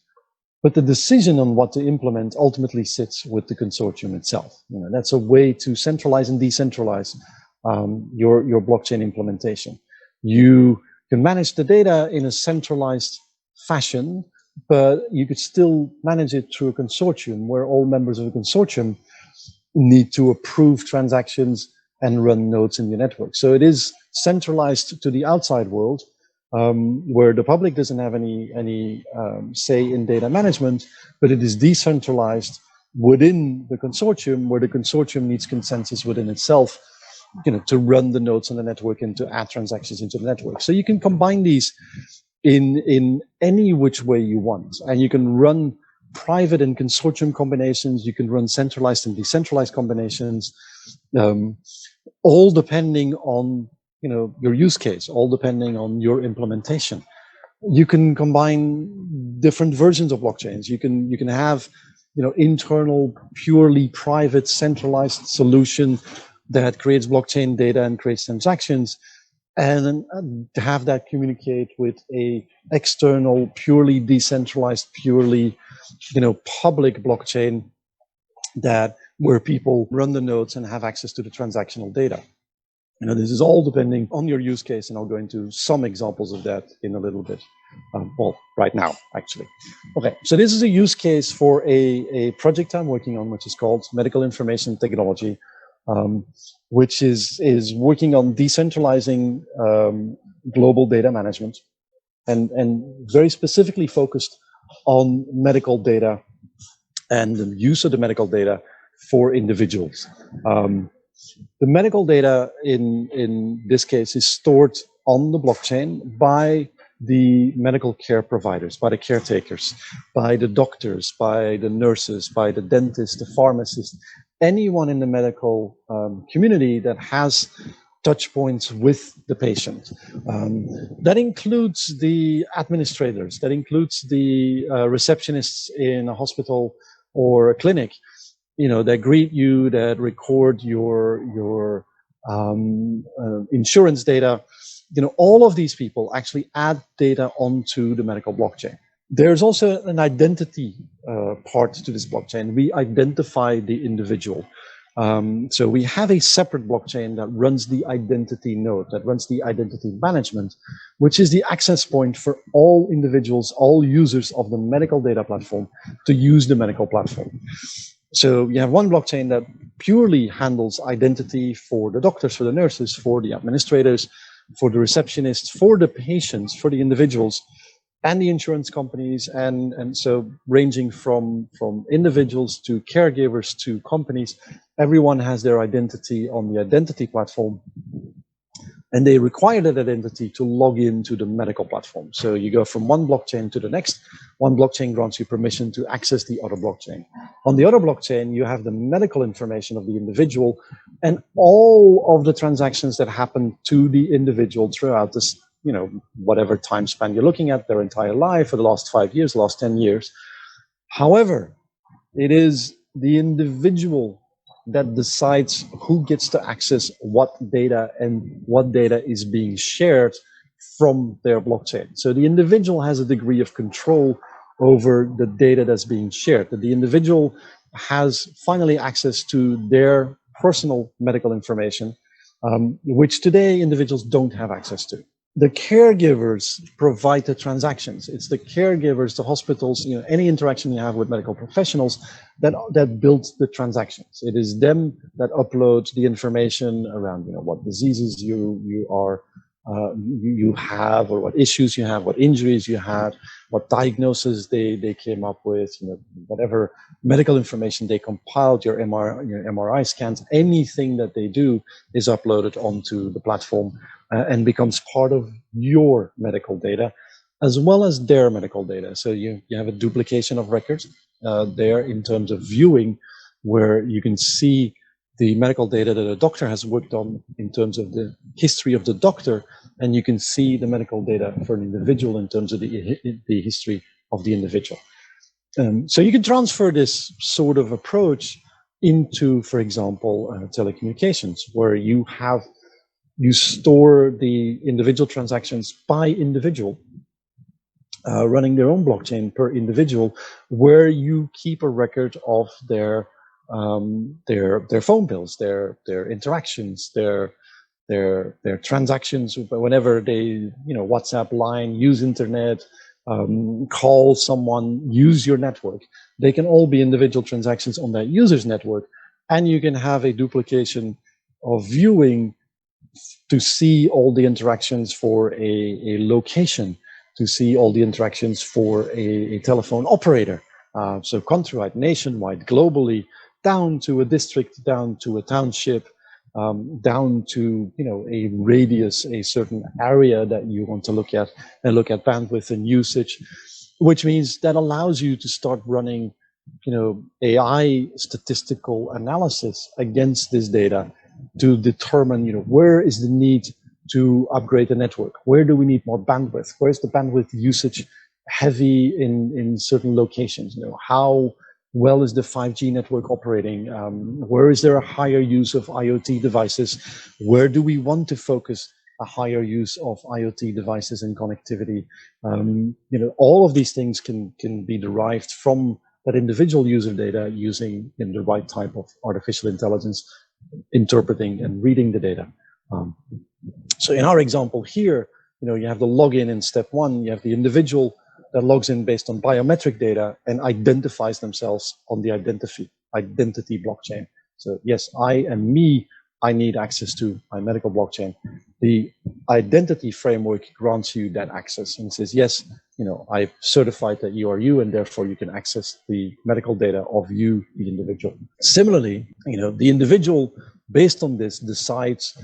But the decision on what to implement ultimately sits with the consortium itself. That's a way to centralize and decentralize your blockchain implementation. You can manage the data in a centralized fashion, but you could still manage it through a consortium where all members of the consortium need to approve transactions and run nodes in your network. So it is centralized to the outside world, where the public doesn't have any say in data management, but it is decentralized within the consortium, where the consortium needs consensus within itself, to run the nodes on the network and to add transactions into the network. So you can combine these in any which way you want, and you can run private and consortium combinations. You can run centralized and decentralized combinations, all depending on your use case, all depending on your implementation. You can combine different versions of blockchains. You can have internal, purely private, centralized solution that creates blockchain data and creates transactions, and to have that communicate with a external, purely decentralized, purely public blockchain where people run the nodes and have access to the transactional data. This is all depending on your use case, and I'll go into some examples of that in a little bit. Well, right now, actually. Okay, so this is a use case for a project I'm working on, which is called Medical Information Technology, which is working on decentralizing global data management, and very specifically focused on medical data and the use of the medical data for individuals. The medical data in this case is stored on the blockchain by the medical care providers, by the caretakers, by the doctors, by the nurses, by the dentists, the pharmacists, anyone in the medical community that has touch points with the patient. That includes the administrators, that includes the receptionists in a hospital or a clinic, that greet you, that record your insurance data. All of these people actually add data onto the medical blockchain. There's also an identity part to this blockchain. We identify the individual. So we have a separate blockchain that runs the identity node, that runs the identity management, which is the access point for all individuals, all users of the medical data platform to use the medical platform. So you have one blockchain that purely handles identity for the doctors, for the nurses, for the administrators, for the receptionists, for the patients, for the individuals, and the insurance companies, and so ranging from individuals to caregivers to companies. Everyone has their identity on the identity platform, and they require that identity to log into the medical platform. So you go from one blockchain to the next. One blockchain grants you permission to access the other blockchain. On the other blockchain, you have the medical information of the individual and all of the transactions that happen to the individual throughout this, whatever time span you're looking at, their entire life, for the last 5 years, last 10 years. However, it is the individual that decides who gets to access what data and what data is being shared from their blockchain. So the individual has a degree of control over the data that's being shared. That the individual has finally access to their personal medical information, which today individuals don't have access to. The caregivers provide the transactions. It's the caregivers, the hospitals, any interaction you have with medical professionals that builds the transactions. It is them that upload the information around, what diseases you have, or what issues you have, what injuries you had, what diagnoses they came up with, whatever medical information they compiled, your MRI scans, anything that they do is uploaded onto the platform and becomes part of your medical data, as well as their medical data. So you have a duplication of records there in terms of viewing, where you can see the medical data that a doctor has worked on in terms of the history of the doctor, and you can see the medical data for an individual in terms of the history of the individual. So you can transfer this sort of approach into, for example, telecommunications, where you store the individual transactions by individual, running their own blockchain per individual, where you keep a record of their phone bills, their interactions, their transactions, whenever they WhatsApp, line, use internet, call someone, use your network. They can all be individual transactions on that user's network, and you can have a duplication of viewing to see all the interactions for a location, to see all the interactions for a telephone operator. So countrywide, nationwide, globally, down to a district, down to a township, down to a radius, a certain area that you want to look at, and look at bandwidth and usage, which means that allows you to start running AI statistical analysis against this data to determine where is the need to upgrade the network, where do we need more bandwidth, where is the bandwidth usage heavy in certain locations, how well is the 5G network operating, where is there a higher use of IoT devices, where do we want to focus a higher use of IoT devices and connectivity. All of these things can be derived from that individual user data using the right type of artificial intelligence, interpreting and reading the data. So in our example here, you have the login in step one, you have the individual that logs in based on biometric data and identifies themselves on the identity blockchain. So yes, I am me, I need access to my medical blockchain. The identity framework grants you that access and says, yes, I've certified that you are you, and therefore you can access the medical data of you, the individual. Similarly, the individual, based on this, decides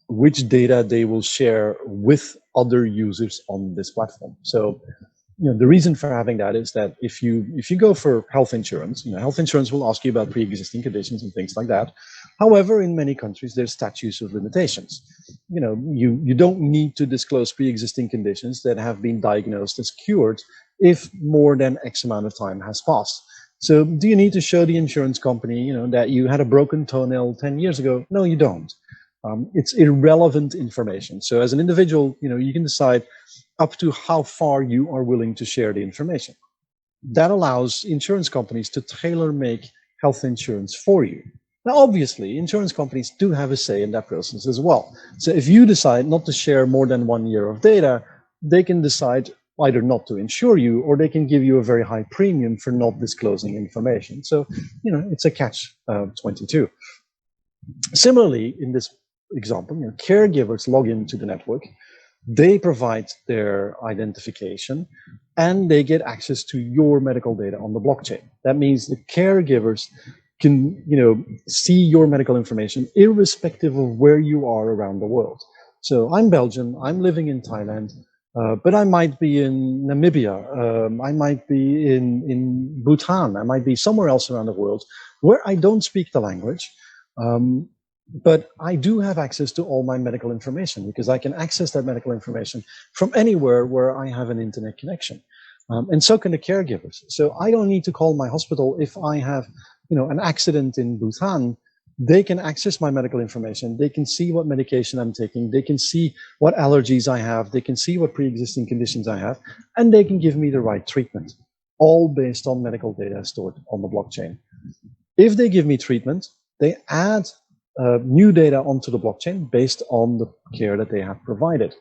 which data they will share with other users on this platform. So, the reason for having that is that if you go for health insurance, health insurance will ask you about pre-existing conditions and things like that. However, in many countries, there's statutes of limitations. You don't need to disclose pre-existing conditions that have been diagnosed as cured if more than X amount of time has passed. So do you need to show the insurance company, that you had a broken toenail 10 years ago? No, you don't. It's irrelevant information. So as an individual, you can decide up to how far you are willing to share the information. That allows insurance companies to tailor-make health insurance for you. Now, obviously, insurance companies do have a say in that process as well. So if you decide not to share more than 1 year of data, they can decide either not to insure you, or they can give you a very high premium for not disclosing information. So, it's a catch-22. Similarly, in this example, caregivers log into the network, they provide their identification, and they get access to your medical data on the blockchain. That means the caregivers can, see your medical information irrespective of where you are around the world. So I'm Belgian, I'm living in Thailand, but I might be in Namibia, I might be in Bhutan, I might be somewhere else around the world where I don't speak the language. But I do have access to all my medical information because I can access that medical information from anywhere where I have an internet connection. And so can the caregivers. So I don't need to call my hospital if I have, an accident in Bhutan. They can access my medical information. They can see what medication I'm taking. They can see what allergies I have. They can see what pre-existing conditions I have, and they can give me the right treatment, all based on medical data stored on the blockchain. If they give me treatment, they add new data onto the blockchain based on the care that they have provided.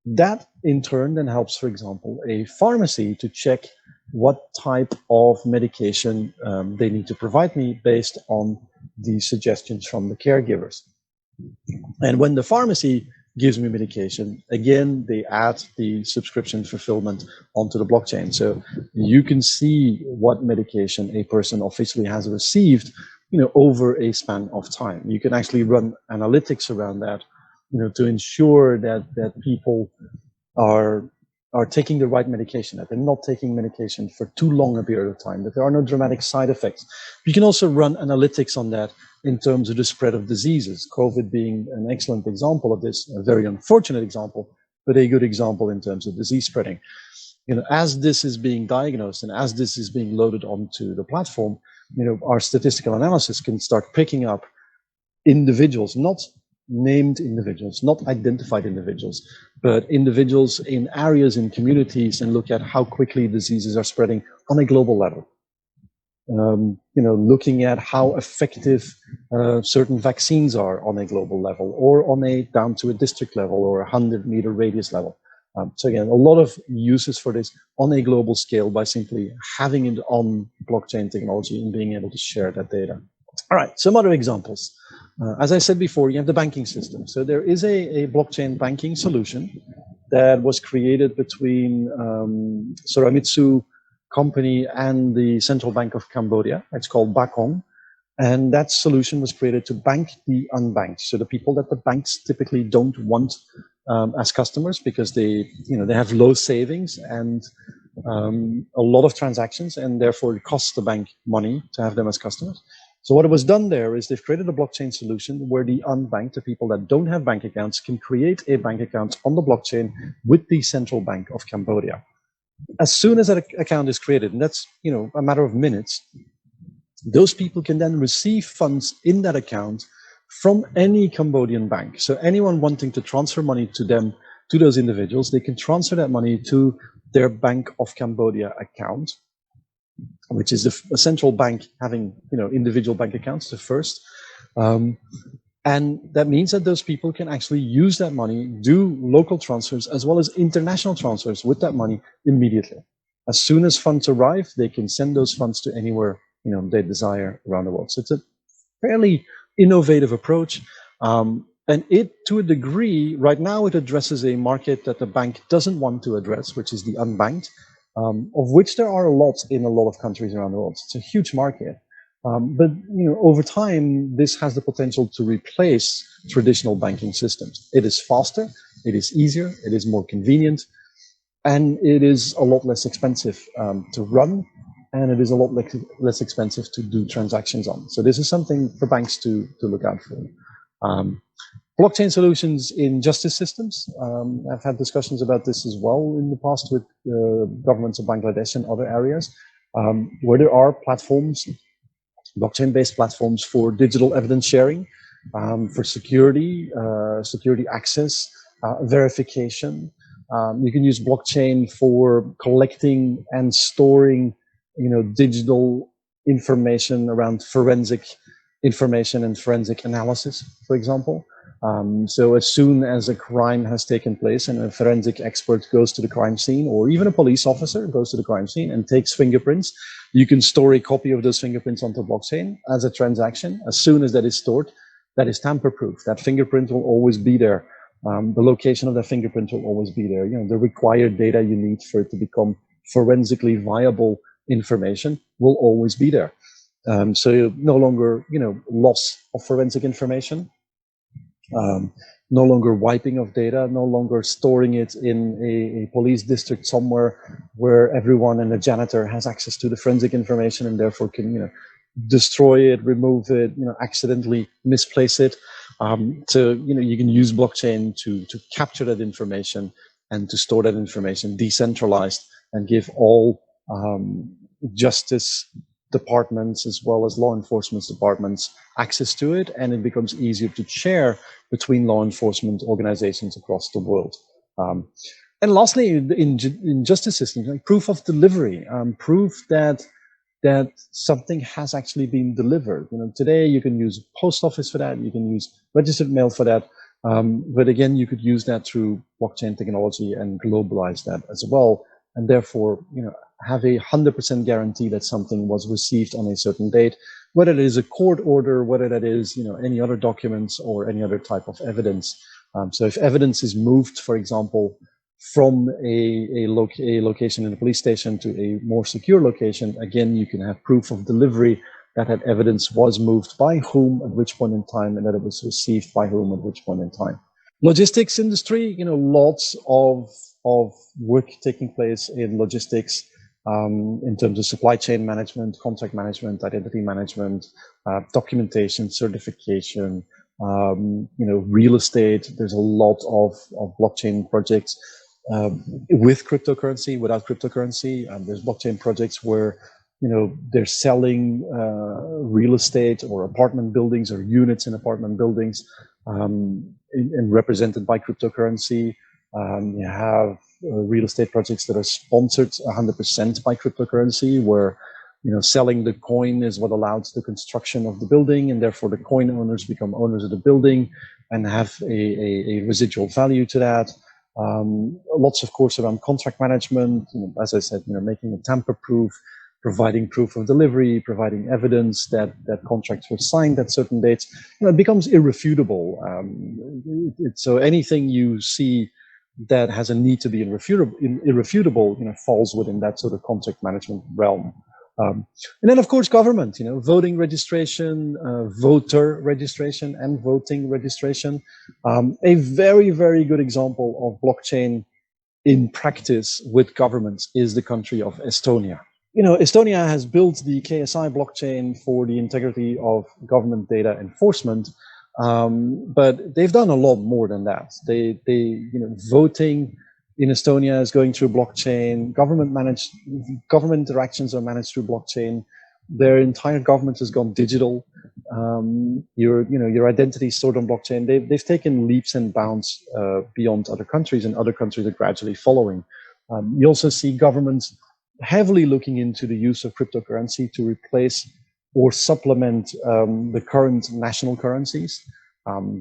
That in turn then helps, for example, a pharmacy to check what type of medication they need to provide me based on the suggestions from the caregivers. And when the pharmacy gives me medication, again, they add the subscription fulfillment onto the blockchain. So you can see what medication a person officially has received over a span of time. You can actually run analytics around that, to ensure that people are taking the right medication, that they're not taking medication for too long a period of time, that there are no dramatic side effects. You can also run analytics on that in terms of the spread of diseases, COVID being an excellent example of this, a very unfortunate example, but a good example in terms of disease spreading. As this is being diagnosed and as this is being loaded onto the platform, our statistical analysis can start picking up individuals, not named individuals, not identified individuals, but individuals in areas, in communities, and look at how quickly diseases are spreading on a global level. Looking at how effective certain vaccines are on a global level, or on a down to a district level or 100-meter radius level. So again, a lot of uses for this on a global scale by simply having it on blockchain technology and being able to share that data. All right, some other examples. As I said before, you have the banking system. So there is a blockchain banking solution that was created between Soramitsu company and the Central Bank of Cambodia. It's called Bakong. And that solution was created to bank the unbanked. So the people that the banks typically don't want as customers because they have low savings and a lot of transactions, and therefore it costs the bank money to have them as customers. So what was done there is they've created a blockchain solution where the unbanked, the people that don't have bank accounts, can create a bank account on the blockchain with the Central Bank of Cambodia. As soon as that account is created, and that's a matter of minutes, those people can then receive funds in that account from any Cambodian bank. So anyone wanting to transfer money to them, to those individuals, they can transfer that money to their Bank of Cambodia account, which is a central bank having individual bank accounts, the first. And that means that those people can actually use that money, do local transfers as well as international transfers with that money immediately. As soon as funds arrive, they can send those funds to anywhere they desire around the world. So it's a fairly innovative approach. And it, to a degree, right now it addresses a market that the bank doesn't want to address, which is the unbanked, of which there are a lot in a lot of countries around the world. It's a huge market. But over time, this has the potential to replace traditional banking systems. It is faster, it is easier, it is more convenient, and it is a lot less expensive to run, and it is a lot less expensive to do transactions on. So this is something for banks to look out for. Blockchain solutions in justice systems. I've had discussions about this as well in the past with governments of Bangladesh and other areas, where there are platforms, blockchain-based platforms for digital evidence sharing, for security, security access, verification. You can use blockchain for collecting and storing, digital information around forensic information and forensic analysis, for example. So as soon as a crime has taken place and a forensic expert goes to the crime scene, or even a police officer goes to the crime scene and takes fingerprints, you can store a copy of those fingerprints onto blockchain as a transaction. As soon as that is stored, that is tamper-proof. That fingerprint will always be there. The location of that fingerprint will always be there. The required data you need for it to become forensically viable information will always be there. So no longer, loss of forensic information, no longer wiping of data, no longer storing it in a police district somewhere where everyone and the janitor has access to the forensic information and therefore can, destroy it, remove it, accidentally misplace it. So, you can use blockchain to capture that information and to store that information decentralized and give all justice departments as well as law enforcement departments access to it, and it becomes easier to share between law enforcement organizations across the world. And lastly, in justice systems, like proof of delivery, proof that something has actually been delivered. Today you can use post office for that, you can use registered mail for that, but again, you could use that through blockchain technology and globalize that as well, and therefore, have a 100% guarantee that something was received on a certain date, whether it is a court order, whether that is, any other documents or any other type of evidence. So if evidence is moved, for example, from a location in a police station to a more secure location, again, you can have proof of delivery that evidence was moved by whom at which point in time, and that it was received by whom at which point in time. Logistics industry, lots of work taking place in logistics, in terms of supply chain management, contract management, identity management, documentation, certification, real estate. There's a lot of blockchain projects with cryptocurrency, without cryptocurrency. There's blockchain projects where, they're selling real estate or apartment buildings or units in apartment buildings, and represented by cryptocurrency. You have real estate projects that are sponsored 100% by cryptocurrency, where selling the coin is what allows the construction of the building, and therefore the coin owners become owners of the building and have a residual value to that. Lots, of course, around contract management. As I said, making it tamper-proof, providing proof of delivery, providing evidence that contracts were signed at certain dates. It becomes irrefutable. So anything you see that has a need to be irrefutable, falls within that sort of contract management realm. And then, of course, government, voting registration, voter registration, and voting registration. A very, very good example of blockchain in practice with governments is the country of Estonia. Estonia has built the KSI blockchain for the integrity of government data enforcement, but they've done a lot more than that. Voting in Estonia is going through blockchain. Government interactions are managed through blockchain. Their entire government has gone digital. Your identity is stored on blockchain. They've taken leaps and bounds beyond other countries, and other countries are gradually following. You also see governments heavily looking into the use of cryptocurrency to replace or supplement the current national currencies.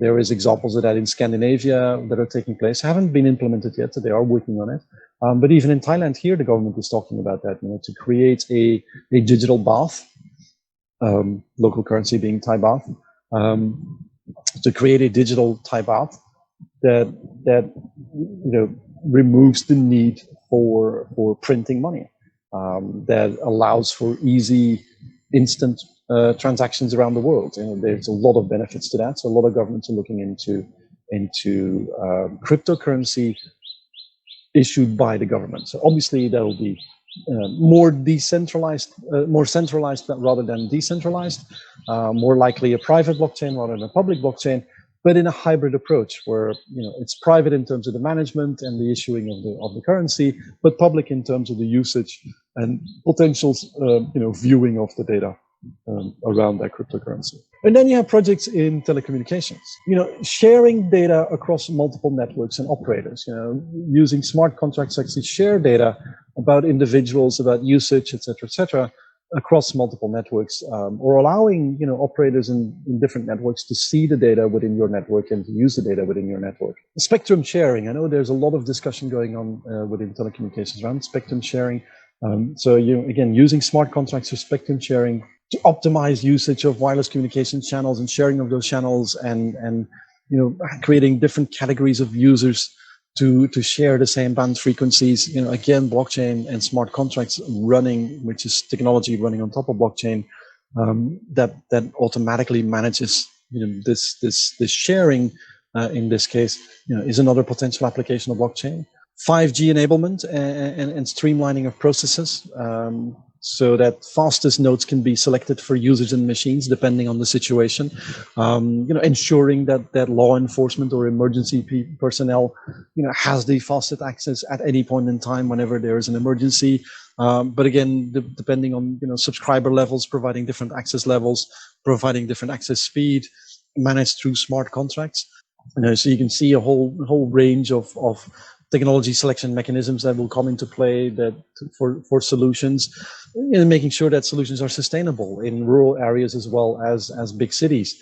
There is examples of that in Scandinavia that are taking place. Haven't been implemented yet, so they are working on it. But even in Thailand here, the government is talking about that, to create a digital baht, local currency being Thai baht, to create a digital Thai baht that removes the need for printing money, that allows for easy, instant transactions around the world. There's a lot of benefits to that. So a lot of governments are looking into cryptocurrency issued by the government. So obviously that will be more centralized rather than decentralized, more likely a private blockchain rather than a public blockchain, but in a hybrid approach where it's private in terms of the management and the issuing of the currency, but public in terms of the usage and potential viewing of the data around that cryptocurrency. And then you have projects in telecommunications, sharing data across multiple networks and operators, using smart contracts to actually share data about individuals, about usage, et cetera, across multiple networks, or allowing, operators in different networks to see the data within your network and to use the data within your network. Spectrum sharing. I know there's a lot of discussion going on within telecommunications around spectrum sharing. So again, using smart contracts for spectrum sharing to optimize usage of wireless communication channels and sharing of those channels, and creating different categories of users to share the same band frequencies. Again, blockchain and smart contracts running, which is technology running on top of blockchain, that automatically manages this sharing. In this case, is another potential application of blockchain. 5G enablement and streamlining of processes, so that fastest nodes can be selected for users and machines depending on the situation. Ensuring that law enforcement or emergency personnel, has the fastest access at any point in time whenever there is an emergency. But again, depending on subscriber levels, providing different access levels, providing different access speed, managed through smart contracts. So you can see a whole range of technology selection mechanisms that will come into play for solutions, making sure that solutions are sustainable in rural areas as well as big cities,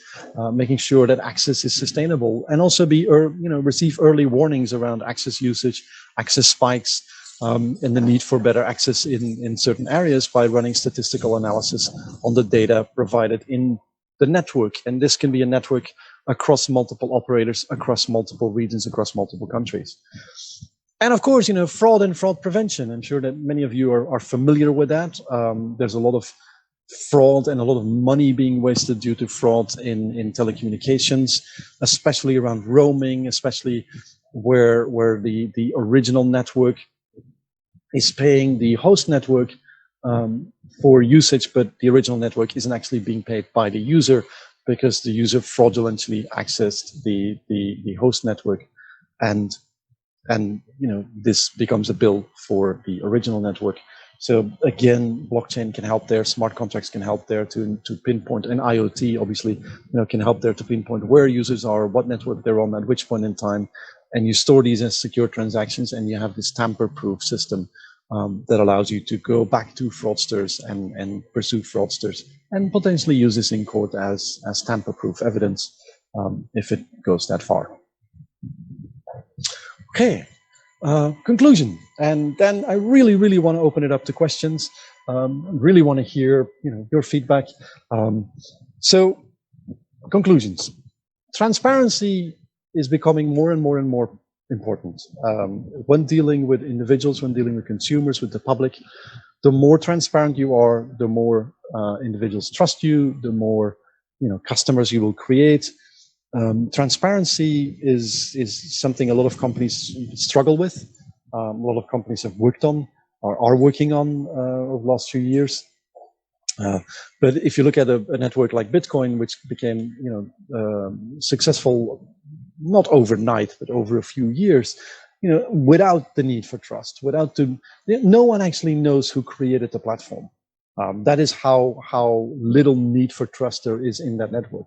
making sure that access is sustainable, and also receive early warnings around access usage, access spikes, and the need for better access in certain areas by running statistical analysis on the data provided in the network. And this can be a network across multiple operators, across multiple regions, across multiple countries. And of course, fraud and fraud prevention. I'm sure that many of you are familiar with that. There's a lot of fraud and a lot of money being wasted due to fraud in telecommunications, especially around roaming, especially where the original network is paying the host network for usage, but the original network isn't actually being paid by the user because the user fraudulently accessed the host network, and this becomes a bill for the original network. So again, blockchain can help there, smart contracts can help there to pinpoint, and IoT obviously can help there to pinpoint where users are, what network they're on at which point in time, and you store these as secure transactions, and you have this tamper-proof system that allows you to go back to fraudsters and pursue fraudsters and potentially use this in court as tamper-proof evidence if it goes that far. Okay, Conclusion, and then I really want to open it up to questions. Really want to hear your feedback. So conclusions. Transparency is becoming more and more and more important. When dealing with individuals, when dealing with consumers, with the public, the more transparent you are, the more individuals trust you, the more customers you will create. Transparency is something a lot of companies struggle with. A lot of companies have worked on or are working on over the last few years. But if you look at a network like Bitcoin, which became successful not overnight, but over a few years, without the need for trust, no one actually knows who created the platform. That is how little need for trust there is in that network.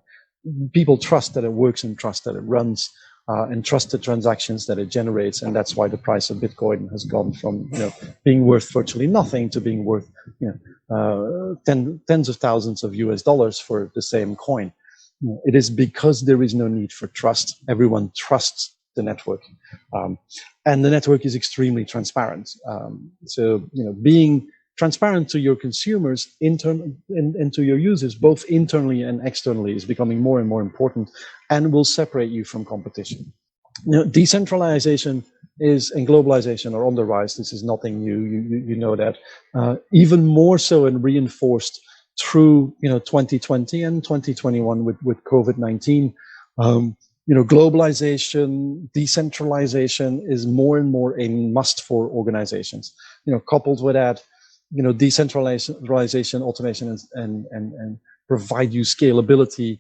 People trust that it works and trust that it runs and trust the transactions that it generates, and that's why the price of Bitcoin has gone from being worth virtually nothing to being worth tens of thousands of US dollars for the same coin. It is because there is no need for trust. Everyone trusts the network, and the network is extremely transparent. So being transparent to your consumers and to your users, both internally and externally, is becoming more and more important and will separate you from competition. Decentralization and globalization are on the rise. This is nothing new. You know that. Even more so and reinforced through 2020 and 2021 with COVID-19. Globalization, decentralization is more and more a must for organizations. Coupled with that, decentralization, automation, and provide you scalability,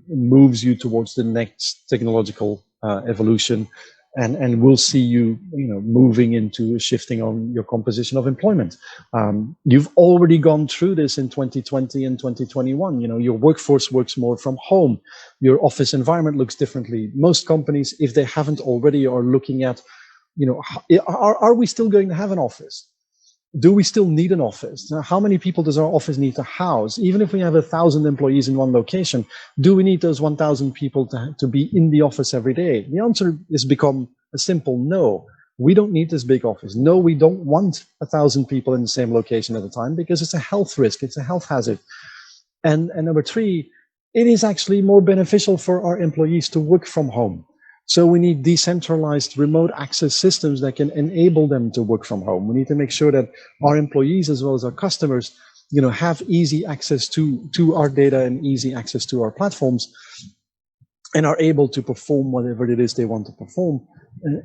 moves you towards the next technological evolution, and we'll see you moving into a shifting on your composition of employment. You've already gone through this in 2020 and 2021. Your workforce works more from home. Your office environment looks differently. Most companies, if they haven't already, are looking at, are we still going to have an office? Do we still need an office? Now, how many people does our office need to house? Even if we have 1,000 employees in one location, do we need those 1,000 people to be in the office every day? The answer has become a simple no. We don't need this big office. No, we don't want 1,000 people in the same location at a time because it's a health risk. It's a health hazard. And number three, it is actually more beneficial for our employees to work from home. So we need decentralized remote access systems that can enable them to work from home. We need to make sure that our employees as well as our customers, have easy access to our data and easy access to our platforms, and are able to perform whatever it is they want to perform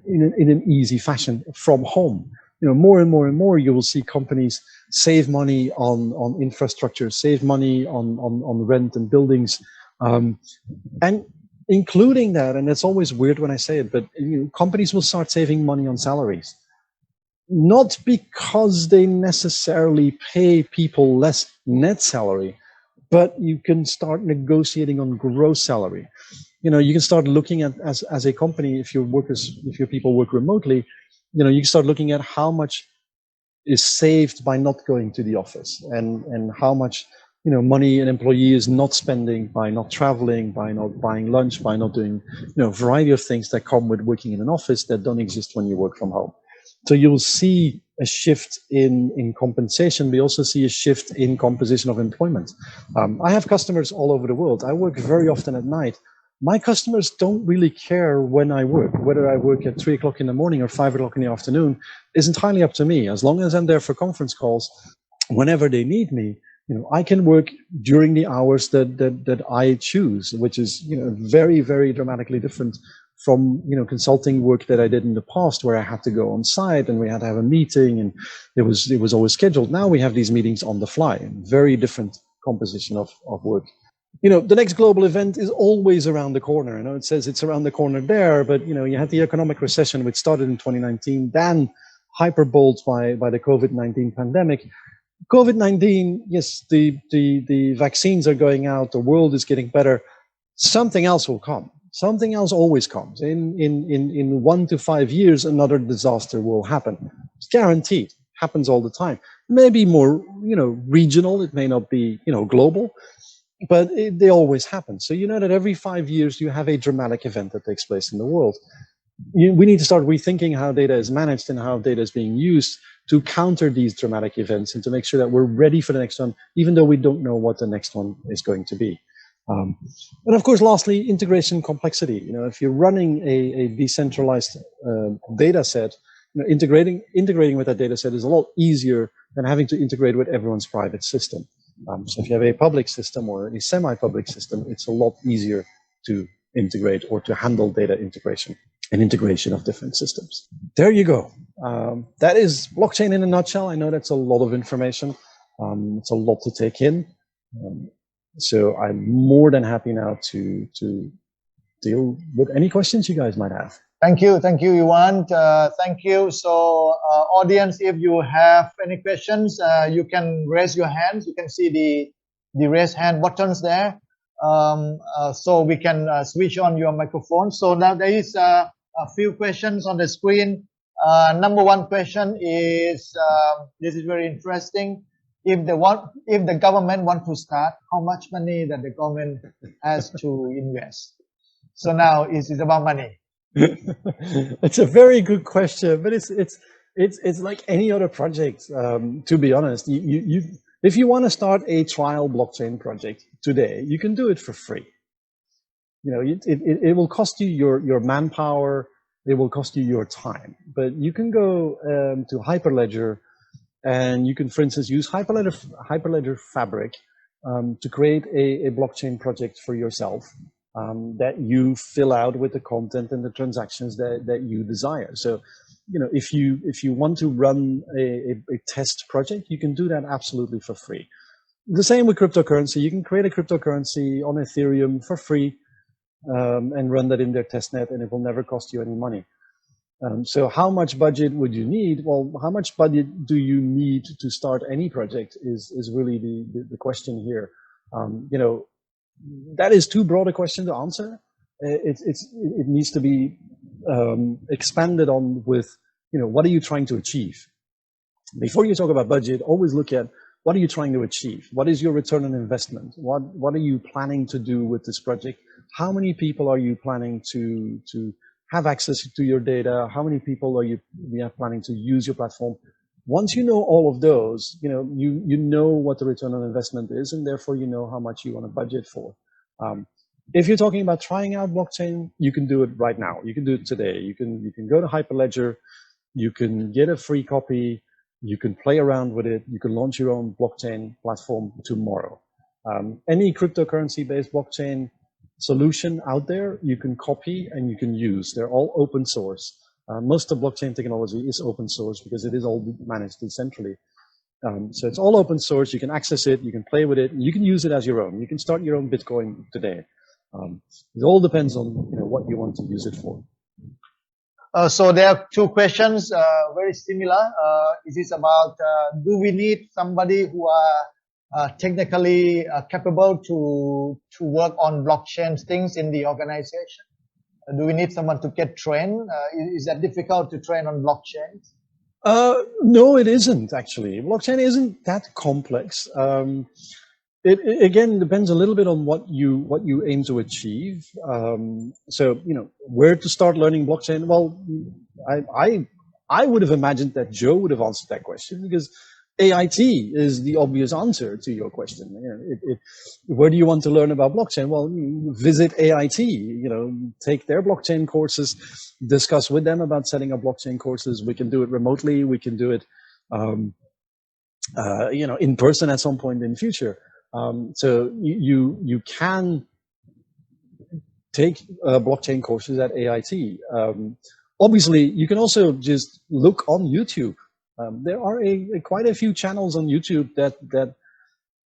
in an easy fashion from home. More and more and more, you will see companies save money on infrastructure, save money on rent and buildings, and including that, and it's always weird when I say it, but companies will start saving money on salaries. Not because they necessarily pay people less net salary, but you can start negotiating on gross salary. You can start looking at, as a company, if your people work remotely, you can start looking at how much is saved by not going to the office, and how much money an employee is not spending by not traveling, by not buying lunch, by not doing, a variety of things that come with working in an office that don't exist when you work from home. So you'll see a shift in compensation. We also see a shift in composition of employment. I have customers all over the world. I work very often at night. My customers don't really care when I work. Whether I work at 3 o'clock in the morning or 5 o'clock in the afternoon is entirely up to me. As long as I'm there for conference calls, whenever they need me, I can work during the hours that I choose, which is, very, very dramatically different from, consulting work that I did in the past, where I had to go on site and we had to have a meeting and it was always scheduled. Now we have these meetings on the fly, very different composition of work. The next global event is always around the corner. It says it's around the corner there, but, you had the economic recession, which started in 2019, then hyperboled by the COVID-19 pandemic. COVID-19, yes, the vaccines are going out, the world is getting better. Something else will come. Something else always comes. In 1 to 5 years, another disaster will happen. It's guaranteed. Happens all the time. Maybe more, regional. It may not be, global, but they always happen. So that every 5 years you have a dramatic event that takes place in the world. we need to start rethinking how data is managed and how data is being used to counter these dramatic events and to make sure that we're ready for the next one, even though we don't know what the next one is going to be. And of course, lastly, integration complexity. You know, if you're running a decentralized data set, you know, integrating with that data set is a lot easier than having to integrate with everyone's private system. So if you have a public system or a semi-public system, it's a lot easier to integrate or to handle data integration and integration of different systems. There you go. That is blockchain in a nutshell. I know that's a lot of information. It's a lot to take in. So I'm more than happy now to deal with any questions you guys might have. Thank you, Iwan. Thank you. So, audience, if you have any questions, you can raise your hands. You can see the raise hand buttons there. So we can switch on your microphone. So now there is a few questions on the screen. Number one question is, this is very interesting. If the government want to start, how much money that the government has to invest? So now it's about money. It's a very good question, but it's like any other project. To be honest, if you want to start a trial blockchain project today, you can do it for free. You know, it will cost you your manpower, it will cost you your time, but you can go to Hyperledger, and you can, for instance, use Hyperledger Fabric to create a blockchain project for yourself. That you fill out with the content and the transactions that you desire. So, you know, if you want to run a test project, you can do that absolutely for free. The same with cryptocurrency. You can create a cryptocurrency on Ethereum for free and run that in their testnet, and it will never cost you any money. So how much budget would you need? Well, how much budget do you need to start any project is really the question here. You know, that is too broad a question to answer. It needs to be expanded on with, you know, what are you trying to achieve? Before you talk about budget, always look at what are you trying to achieve? What is your return on investment? What are you planning to do with this project? How many people are you planning to have access to your data? How many people are you planning to use your platform? Once you know all of those, you know what the return on investment is, and therefore you know how much you want to budget for. If you're talking about trying out blockchain, you can do it right now. You can do it today. You can go to Hyperledger, you can get a free copy, you can play around with it, you can launch your own blockchain platform tomorrow. Any cryptocurrency-based blockchain solution out there, you can copy and you can use. They're all open source. Most of blockchain technology is open source because it is all managed decentrally. So it's all open source. You can access it, you can play with it, and you can use it as your own. You can start your own Bitcoin today. It all depends on what you want to use it for. So there are two questions, very similar. Is this about do we need somebody who are technically capable to work on blockchain things in the organization? Do we need someone to get trained? Is that difficult to train on blockchain? No, it isn't actually. Blockchain isn't that complex. It again depends a little bit on what you aim to achieve. So where to start learning blockchain? Well, I would have imagined that Joe would have answered that question, because AIT is the obvious answer to your question. Where do you want to learn about blockchain? Well, visit AIT. Take their blockchain courses, discuss with them about setting up blockchain courses. We can do it remotely. We can do it, in person at some point in the future. So you can take blockchain courses at AIT. Obviously, you can also just look on YouTube. There are quite a few channels on YouTube that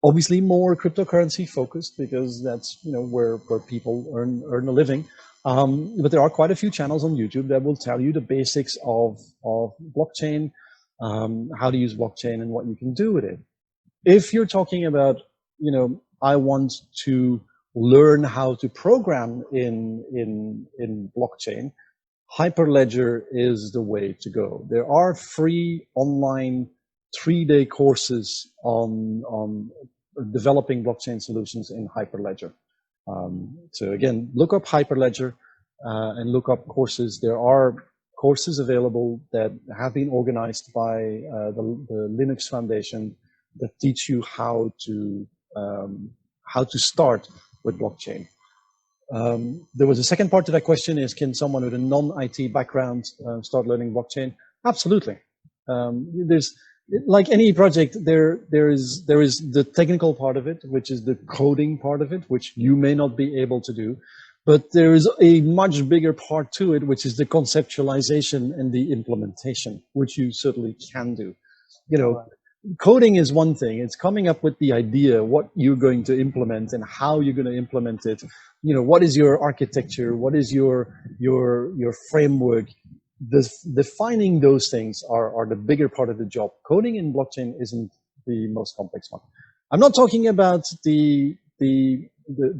obviously more cryptocurrency focused, because that's where people earn a living. But there are quite a few channels on YouTube that will tell you the basics of blockchain, how to use blockchain, and what you can do with it. If you're talking about I want to learn how to program in blockchain, Hyperledger is the way to go. There are free online 3-day courses on developing blockchain solutions in Hyperledger. So again, look up Hyperledger, and look up courses. There are courses available that have been organized by the Linux Foundation that teach you how to start with blockchain. There was a second part to that question: is can someone with a non-IT background start learning blockchain? Absolutely. There's, like any project, there is the technical part of it, which is the coding part of it, which you may not be able to do. But there is a much bigger part to it, which is the conceptualization and the implementation, which you certainly can do. You know, coding is one thing. It's coming up with the idea, what you're going to implement and how you're going to implement it. You know, what is your architecture? What is your framework? Defining those things are the bigger part of the job. Coding in blockchain isn't the most complex one. I'm not talking about the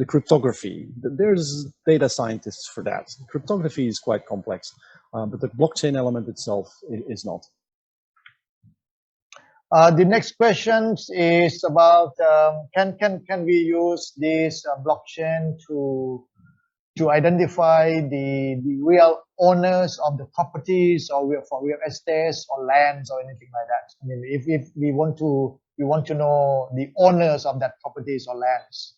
cryptography. There's data scientists for that. Cryptography is quite complex, but the blockchain element itself is not. The next question is about can we use this blockchain to identify the real owners of the properties or for real estates or lands or anything like that? I mean, if we want to know the owners of that properties or lands.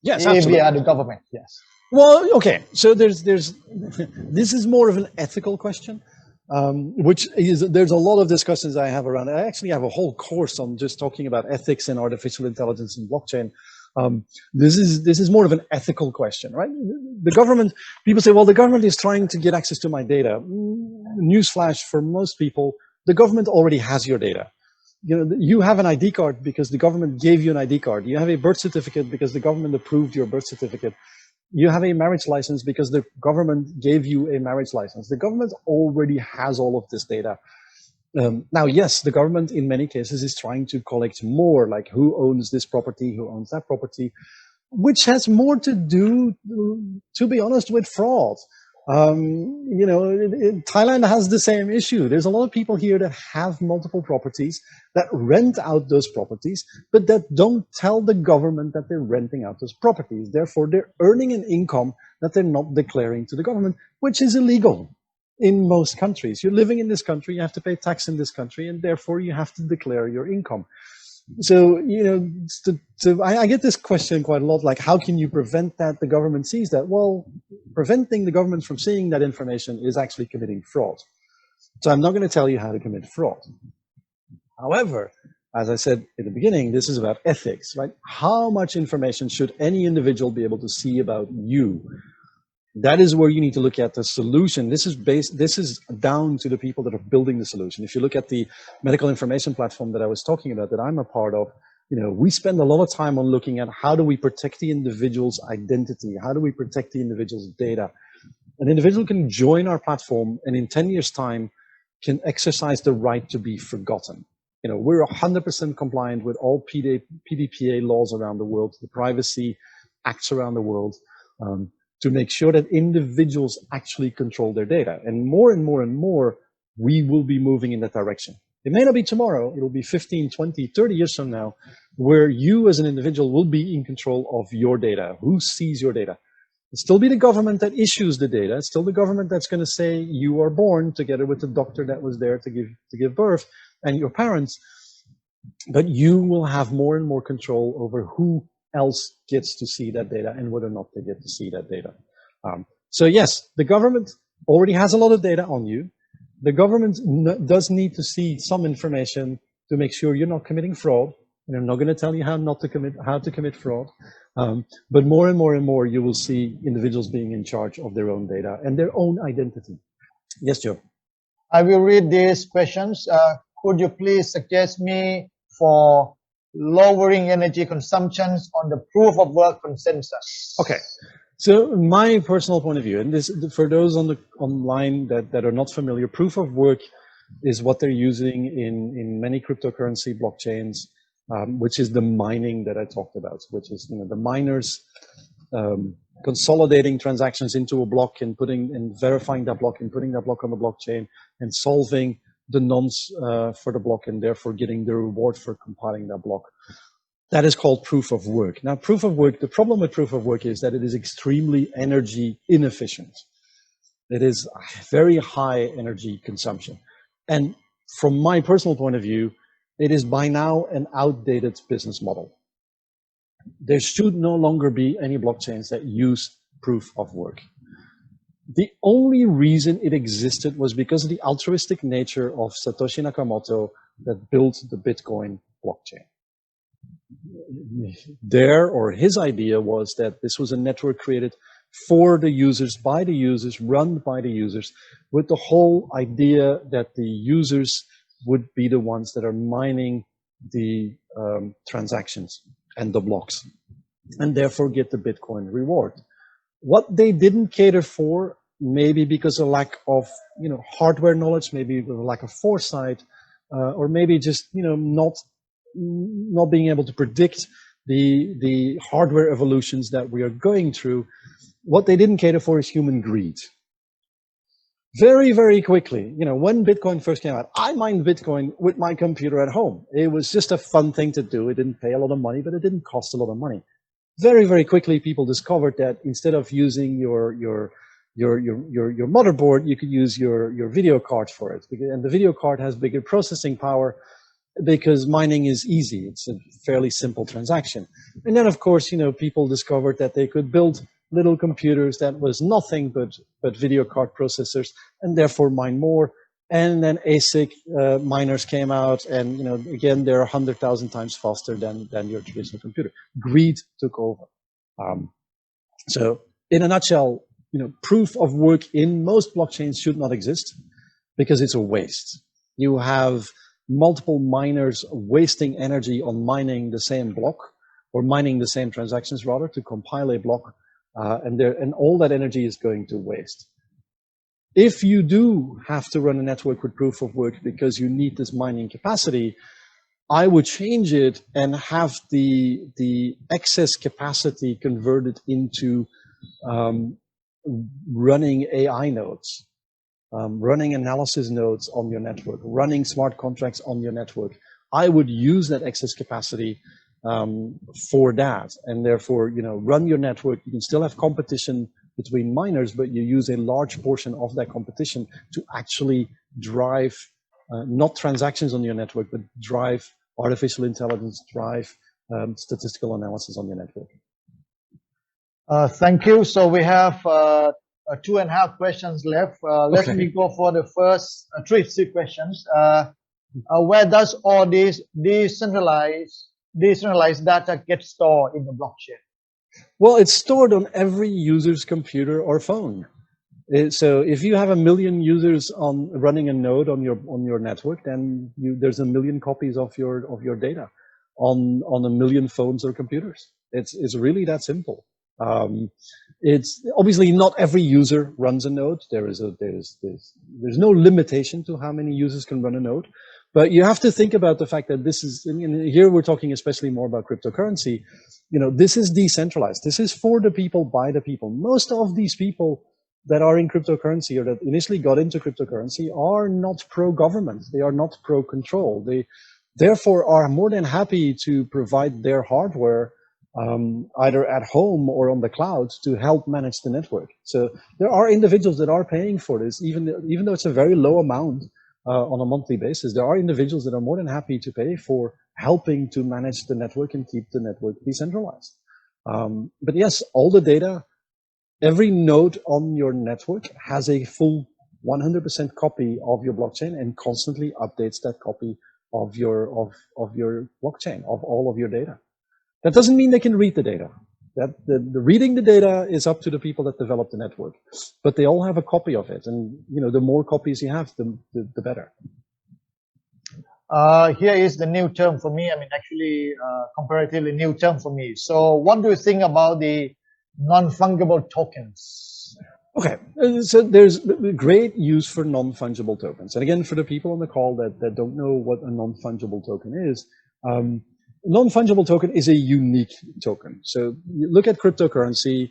Yes, if absolutely. we are the government, yes. Well, okay. So there's this is more of an ethical question, which is, there's a lot of discussions I have around it. I actually have a whole course on just talking about ethics and artificial intelligence and blockchain. This is more of an ethical question, right? The government, people say, well, the government is trying to get access to my data. Newsflash for most people, the government already has your data. You know, you have an ID card because the government gave you an ID card. You have a birth certificate because the government approved your birth certificate. You have a marriage license because the government gave you a marriage license. The government already has all of this data. Now, yes, the government in many cases is trying to collect more, like who owns this property, who owns that property, which has more to do, to be honest, with fraud. You know, Thailand has the same issue. There's a lot of people here that have multiple properties, that rent out those properties, but that don't tell the government that they're renting out those properties. Therefore, they're earning an income that they're not declaring to the government, which is illegal in most countries. You're living in this country, you have to pay tax in this country, and therefore you have to declare your income. So, you know, I get this question quite a lot, like, how can you prevent that the government sees that? Well, preventing the government from seeing that information is actually committing fraud. So I'm not going to tell you how to commit fraud. However, as I said in the beginning, this is about ethics, right? How much information should any individual be able to see about you? That is where you need to look at the solution. This is down to the people that are building the solution. If you look at the medical information platform that I was talking about, that I'm a part of, you know, we spend a lot of time on looking at how do we protect the individual's identity? How do we protect the individual's data? An individual can join our platform and in 10 years' time can exercise the right to be forgotten. You know, we're 100% compliant with all PDPA laws around the world, the privacy acts around the world, to make sure that individuals actually control their data. And more and more and more, we will be moving in that direction. It may not be tomorrow, it'll be 15, 20, 30 years from now, where you as an individual will be in control of your data. Who sees your data? It'll still be the government that issues the data. It's still the government that's going to say you are born, together with the doctor that was there to give birth and your parents. But you will have more and more control over who else gets to see that data and whether or not they get to see that data. So yes, the government already has a lot of data on you. The government does need to see some information to make sure you're not committing fraud. And I'm not going to tell you how to commit fraud. But more and more and more, you will see individuals being in charge of their own data and their own identity. Yes, Joe. I will read these questions. Could you please suggest me for lowering energy consumptions on the proof of work consensus? Okay. So my personal point of view, and this for those online that are not familiar, proof of work is what they're using in many cryptocurrency blockchains, which is the mining that I talked about, which is, you know, the miners consolidating transactions into a block and verifying that block and putting that block on the blockchain and solving the nonce for the block and therefore getting the reward for compiling that block. That is called proof of work. Now, proof of work, the problem with proof of work is that it is extremely energy inefficient. It is very high energy consumption. And from my personal point of view, it is by now an outdated business model. There should no longer be any blockchains that use proof of work. The only reason it existed was because of the altruistic nature of Satoshi Nakamoto that built the Bitcoin blockchain. His idea was that this was a network created for the users, by the users, run by the users, with the whole idea that the users would be the ones that are mining the transactions and the blocks, and therefore get the Bitcoin reward. What they didn't cater for, maybe because of lack of hardware knowledge, maybe because of lack of foresight, or maybe just not being able to predict the hardware evolutions that we are going through. What they didn't cater for is human greed. Very, very quickly, when Bitcoin first came out, I mined Bitcoin with my computer at home. It was just a fun thing to do. It didn't pay a lot of money, but it didn't cost a lot of money. Very, very quickly, people discovered that instead of using your motherboard, you could use your video card for it. And the video card has bigger processing power because mining is easy. It's a fairly simple transaction. And then, of course, people discovered that they could build little computers that was nothing but video card processors, and therefore mine more. And then ASIC miners came out, and again, they're 100,000 times faster than your traditional computer. Greed took over. So in a nutshell, proof of work in most blockchains should not exist because it's a waste. You have multiple miners wasting energy on mining the same block, or mining the same transactions rather, to compile a block, and all that energy is going to waste. If you do have to run a network with proof of work because you need this mining capacity, I would change it and have the excess capacity converted into running AI nodes, running analysis nodes on your network, running smart contracts on your network. I would use that excess capacity for that, and therefore, run your network. You can still have competition between miners, but you use a large portion of that competition to actually drive not transactions on your network, but drive artificial intelligence, drive statistical analysis on your network. Thank you. So we have 2.5 questions left. Let me go for the first 3 questions. Where does all this decentralized data get stored in the blockchain? Well, it's stored on every user's computer or phone. So if you have 1 million users running a node on your network, then there's 1 million copies of your data on 1 million phones or computers. It's really that simple. It's obviously not every user runs a node. There's no limitation to how many users can run a node. But you have to think about the fact that this is, and here we're talking especially more about cryptocurrency. This is decentralized. This is for the people, by the people. Most of these people that are in cryptocurrency or that initially got into cryptocurrency are not pro-government. They are not pro-control. They therefore are more than happy to provide their hardware either at home or on the cloud to help manage the network. So there are individuals that are paying for this, even though it's a very low amount on a monthly basis. There are individuals that are more than happy to pay for helping to manage the network and keep the network decentralized. But yes, all the data, every node on your network has a full 100% copy of your blockchain and constantly updates that copy of your blockchain, of all of your data. That doesn't mean they can read the data. The reading the data is up to the people that develop the network, but they all have a copy of it, and the more copies you have, the better. Here is the new term for me. Actually, comparatively new term for me. So, what do you think about the non-fungible tokens? Okay, so there's great use for non-fungible tokens, and again, for the people on the call that don't know what a non-fungible token is. Non-fungible token is a unique token. So you look at cryptocurrency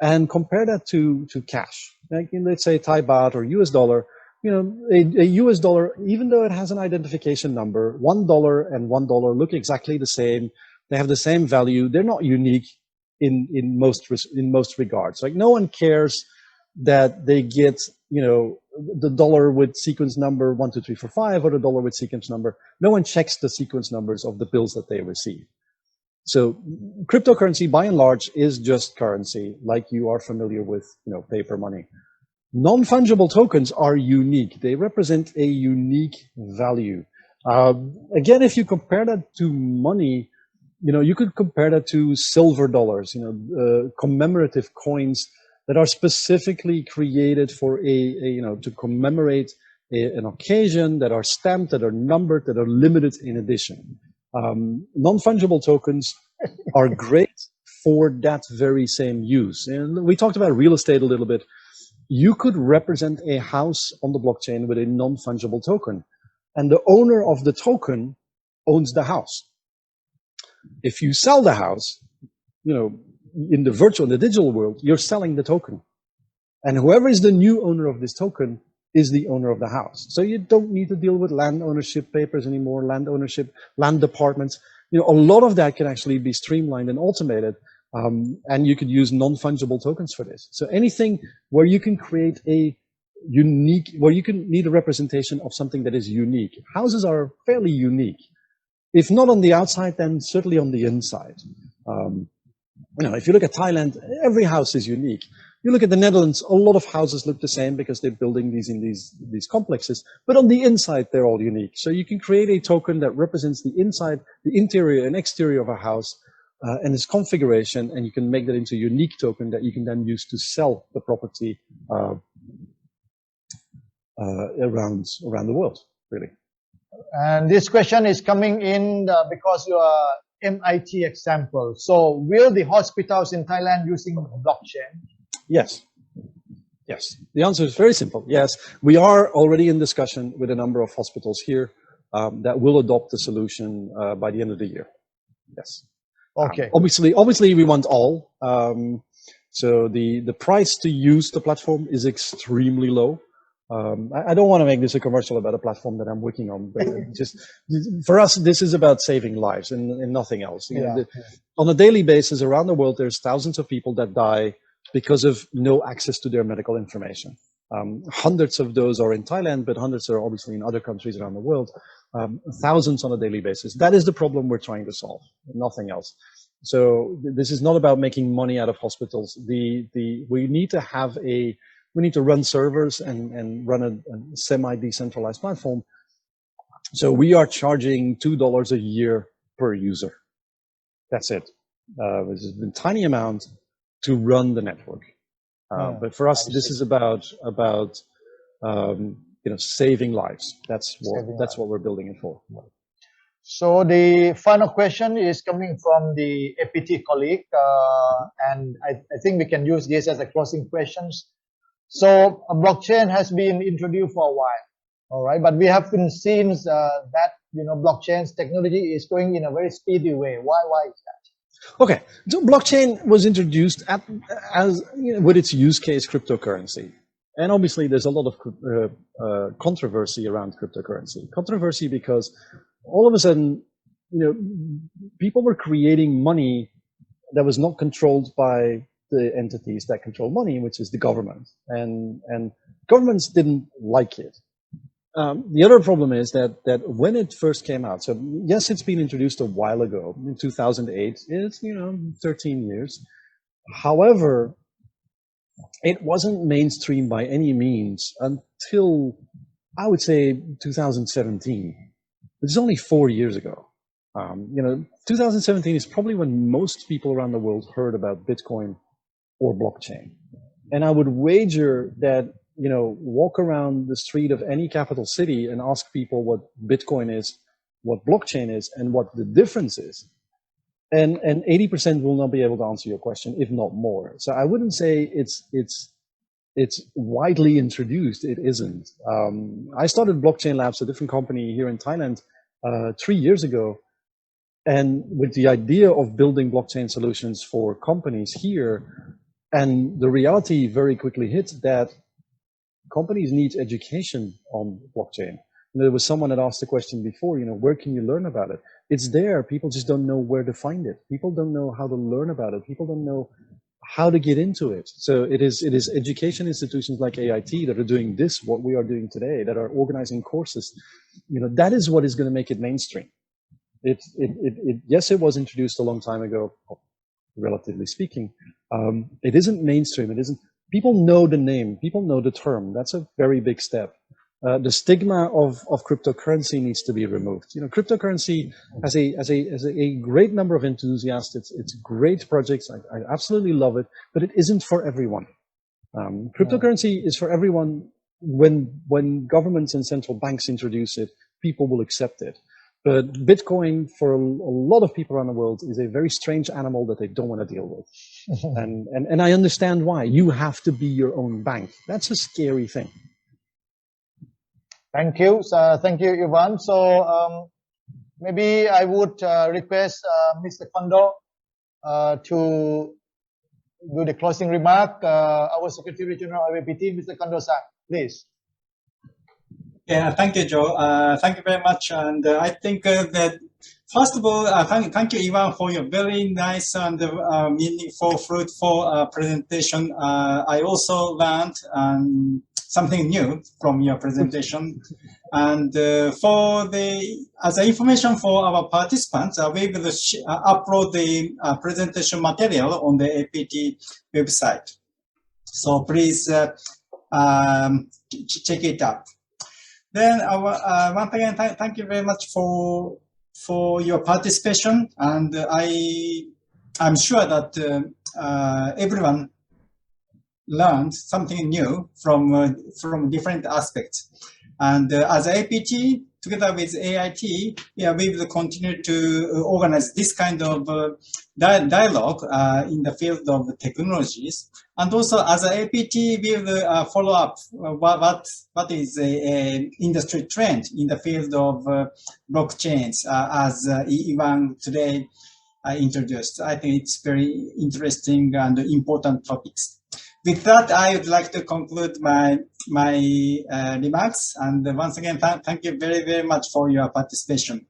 and compare that to cash. Like let's say Thai baht or US dollar. A US dollar, even though it has an identification number, $1 and $1 look exactly the same. They have the same value. They're not unique in most regards. Like, no one cares that they get, you know, the dollar with sequence number 12345 or the dollar with sequence number. No one checks the sequence numbers of the bills that they receive. So cryptocurrency, by and large, is just currency, like you are familiar with, you know, paper money. Non-fungible tokens are unique. They represent a unique value. Again, if you compare that to money, you know, you could compare that to silver dollars, you know, commemorative coins that are specifically created for you know, to commemorate an occasion, that are stamped, that are numbered, that are limited in edition. Non-fungible tokens are great for that very same use. And we talked about real estate a little bit. You could represent a house on the blockchain with a non-fungible token, and the owner of the token owns the house. If you sell the house, you know, in the virtual and the digital world, you're selling the token. And whoever is the new owner of this token is the owner of the house. So you don't need to deal with land ownership papers anymore, land ownership, land departments. You know, a lot of that can actually be streamlined and automated. And you could use non-fungible tokens for this. So anything where you can create a unique, where you can need a representation of something that is unique. Houses are fairly unique. If not on the outside, then certainly on the inside. You know, if you look at Thailand, every house is unique. You look at the Netherlands, a lot of houses look the same because they're building these in these complexes. But on the inside, they're all unique. So you can create a token that represents the inside, the interior and exterior of a house, and its configuration, and you can make that into a unique token that you can then use to sell the property around the world, really. And this question is coming in because you are MIT example. So will the hospitals in Thailand using blockchain? Yes. Yes. The answer is very simple. Yes, we are already in discussion with a number of hospitals here that will adopt the solution by the end of the year. Yes. Okay. Obviously, we want all. So the price to use the platform is extremely low. I don't want to make this a commercial about a platform that I'm working on, but just for us, this is about saving lives and nothing else. You know, on a daily basis around the world, there's thousands of people that die because of no access to their medical information. Hundreds of those are in Thailand, but hundreds are obviously in other countries around the world. Thousands on a daily basis. That is the problem we're trying to solve, nothing else. So this is not about making money out of hospitals. We need to have we need to run servers and run a semi-decentralized platform. So we are charging $2 a year per user. That's it. This is a tiny amount to run the network. But for us, this is about you know, saving lives. That's what we're building it for. So the final question is coming from the APT colleague, and I think we can use this as a closing questions. So a blockchain has been introduced for a while, all right, but we have been seeing that, you know, blockchain's technology is going in a very speedy way. Why is that? Okay, so blockchain was introduced as you know, with its use case cryptocurrency, and obviously there's a lot of controversy around cryptocurrency. Controversy because all of a sudden, you know, people were creating money that was not controlled by the entities that control money, which is the government, and governments didn't like it. The other problem is that when it first came out, so yes, it's been introduced a while ago, in 2008, it's, you know, 13 years. However, it wasn't mainstream by any means until, I would say, 2017. It's only 4 years ago. You know, 2017 is probably when most people around the world heard about Bitcoin or blockchain. And I would wager that, you know, walk around the street of any capital city and ask people what Bitcoin is, what blockchain is, and what the difference is. And 80% will not be able to answer your question, if not more. So I wouldn't say it's widely introduced. It isn't. I started Blockchain Labs, a different company here in Thailand, 3 years ago. And with the idea of building blockchain solutions for companies here, and the reality very quickly hit that companies need education on blockchain. And there was someone that asked the question before, where can you learn about it? It's there. People just don't know where to find it. People don't know how to learn about it. People don't know how to get into it. So it is education institutions like AIT that are doing this, what we are doing today, that are organizing courses. That is what is going to make it mainstream. Yes, it was introduced a long time ago, relatively speaking. It isn't mainstream. It isn't. People know the name. People know the term. That's a very big step. The stigma of cryptocurrency needs to be removed. Cryptocurrency has a great number of enthusiasts. It's great projects. I absolutely love it, but it isn't for everyone. Cryptocurrency is for everyone when governments and central banks introduce it. People will accept it. But Bitcoin, for a lot of people around the world, is a very strange animal that they don't want to deal with. and I understand why. You have to be your own bank. That's a scary thing. Thank you. Thank you, Ivan. So maybe I would request Mr. Kondo to do the closing remark. Our Secretary General of APT, Mr. Kondo-san, please. Yeah, thank you, Joe. Thank you very much. And I think that, first of all, thank you, Ivan, for your very nice and meaningful, fruitful presentation. I also learned something new from your presentation. And as information for our participants, we will upload the presentation material on the APT website. So please check it out. Then once again, thank you very much for your participation, and I'm sure that everyone learned something new from different aspects. And as APT, together with AIT, we will continue to organize this kind of dialogue in the field of technologies. And also, as APT, we will follow up what is a industry trend in the field of blockchains, as Ivan today introduced. I think it's very interesting and important topics. With that, I would like to conclude my remarks. And once again, thank you very, very much for your participation.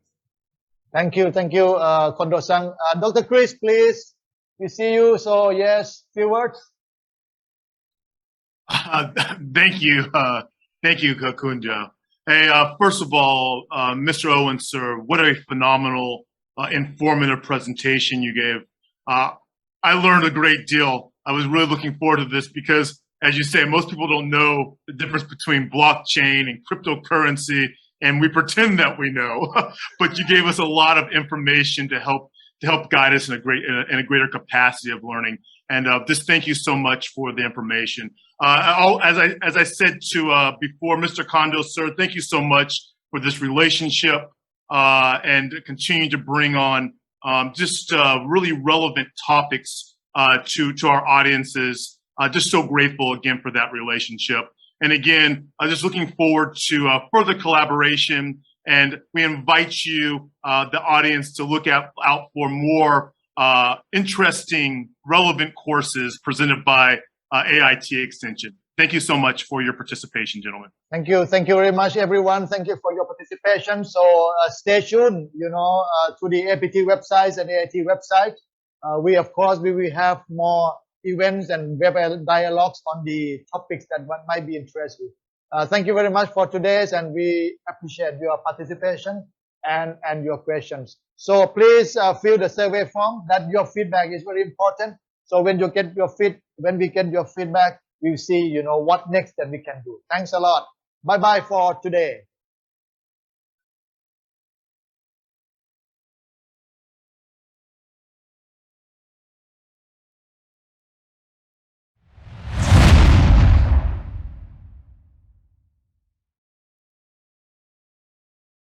Thank you, Kondo-san. Dr. Chris, please. We see you. So yes, few words. Thank you, Kunjo. Hey, first of all, Mr. Owen, sir, what a phenomenal, informative presentation you gave. I learned a great deal. I was really looking forward to this because, as you say, most people don't know the difference between blockchain and cryptocurrency, and we pretend that we know. But you gave us a lot of information to help guide us in a greater capacity of learning. And just thank you so much for the information. As I said to before, Mr. Kondo, sir, thank you so much for this relationship and continue to bring on just really relevant topics to our audiences. Just so grateful again for that relationship. And again, just looking forward to further collaboration. And we invite you, the audience, to look out for more interesting, relevant courses presented by AIT Extension. Thank you so much for your participation, gentlemen. Thank you very much, everyone. Thank you for your participation. So stay tuned, to the APT websites and AIT website. We will have more events and web dialogues on the topics that one might be interested. Thank you very much for today's, and we appreciate your participation and your questions. So please fill the survey form. That your feedback is very important. So when we get your feedback, we'll see, what next that we can do. Thanks a lot. Bye-bye for today.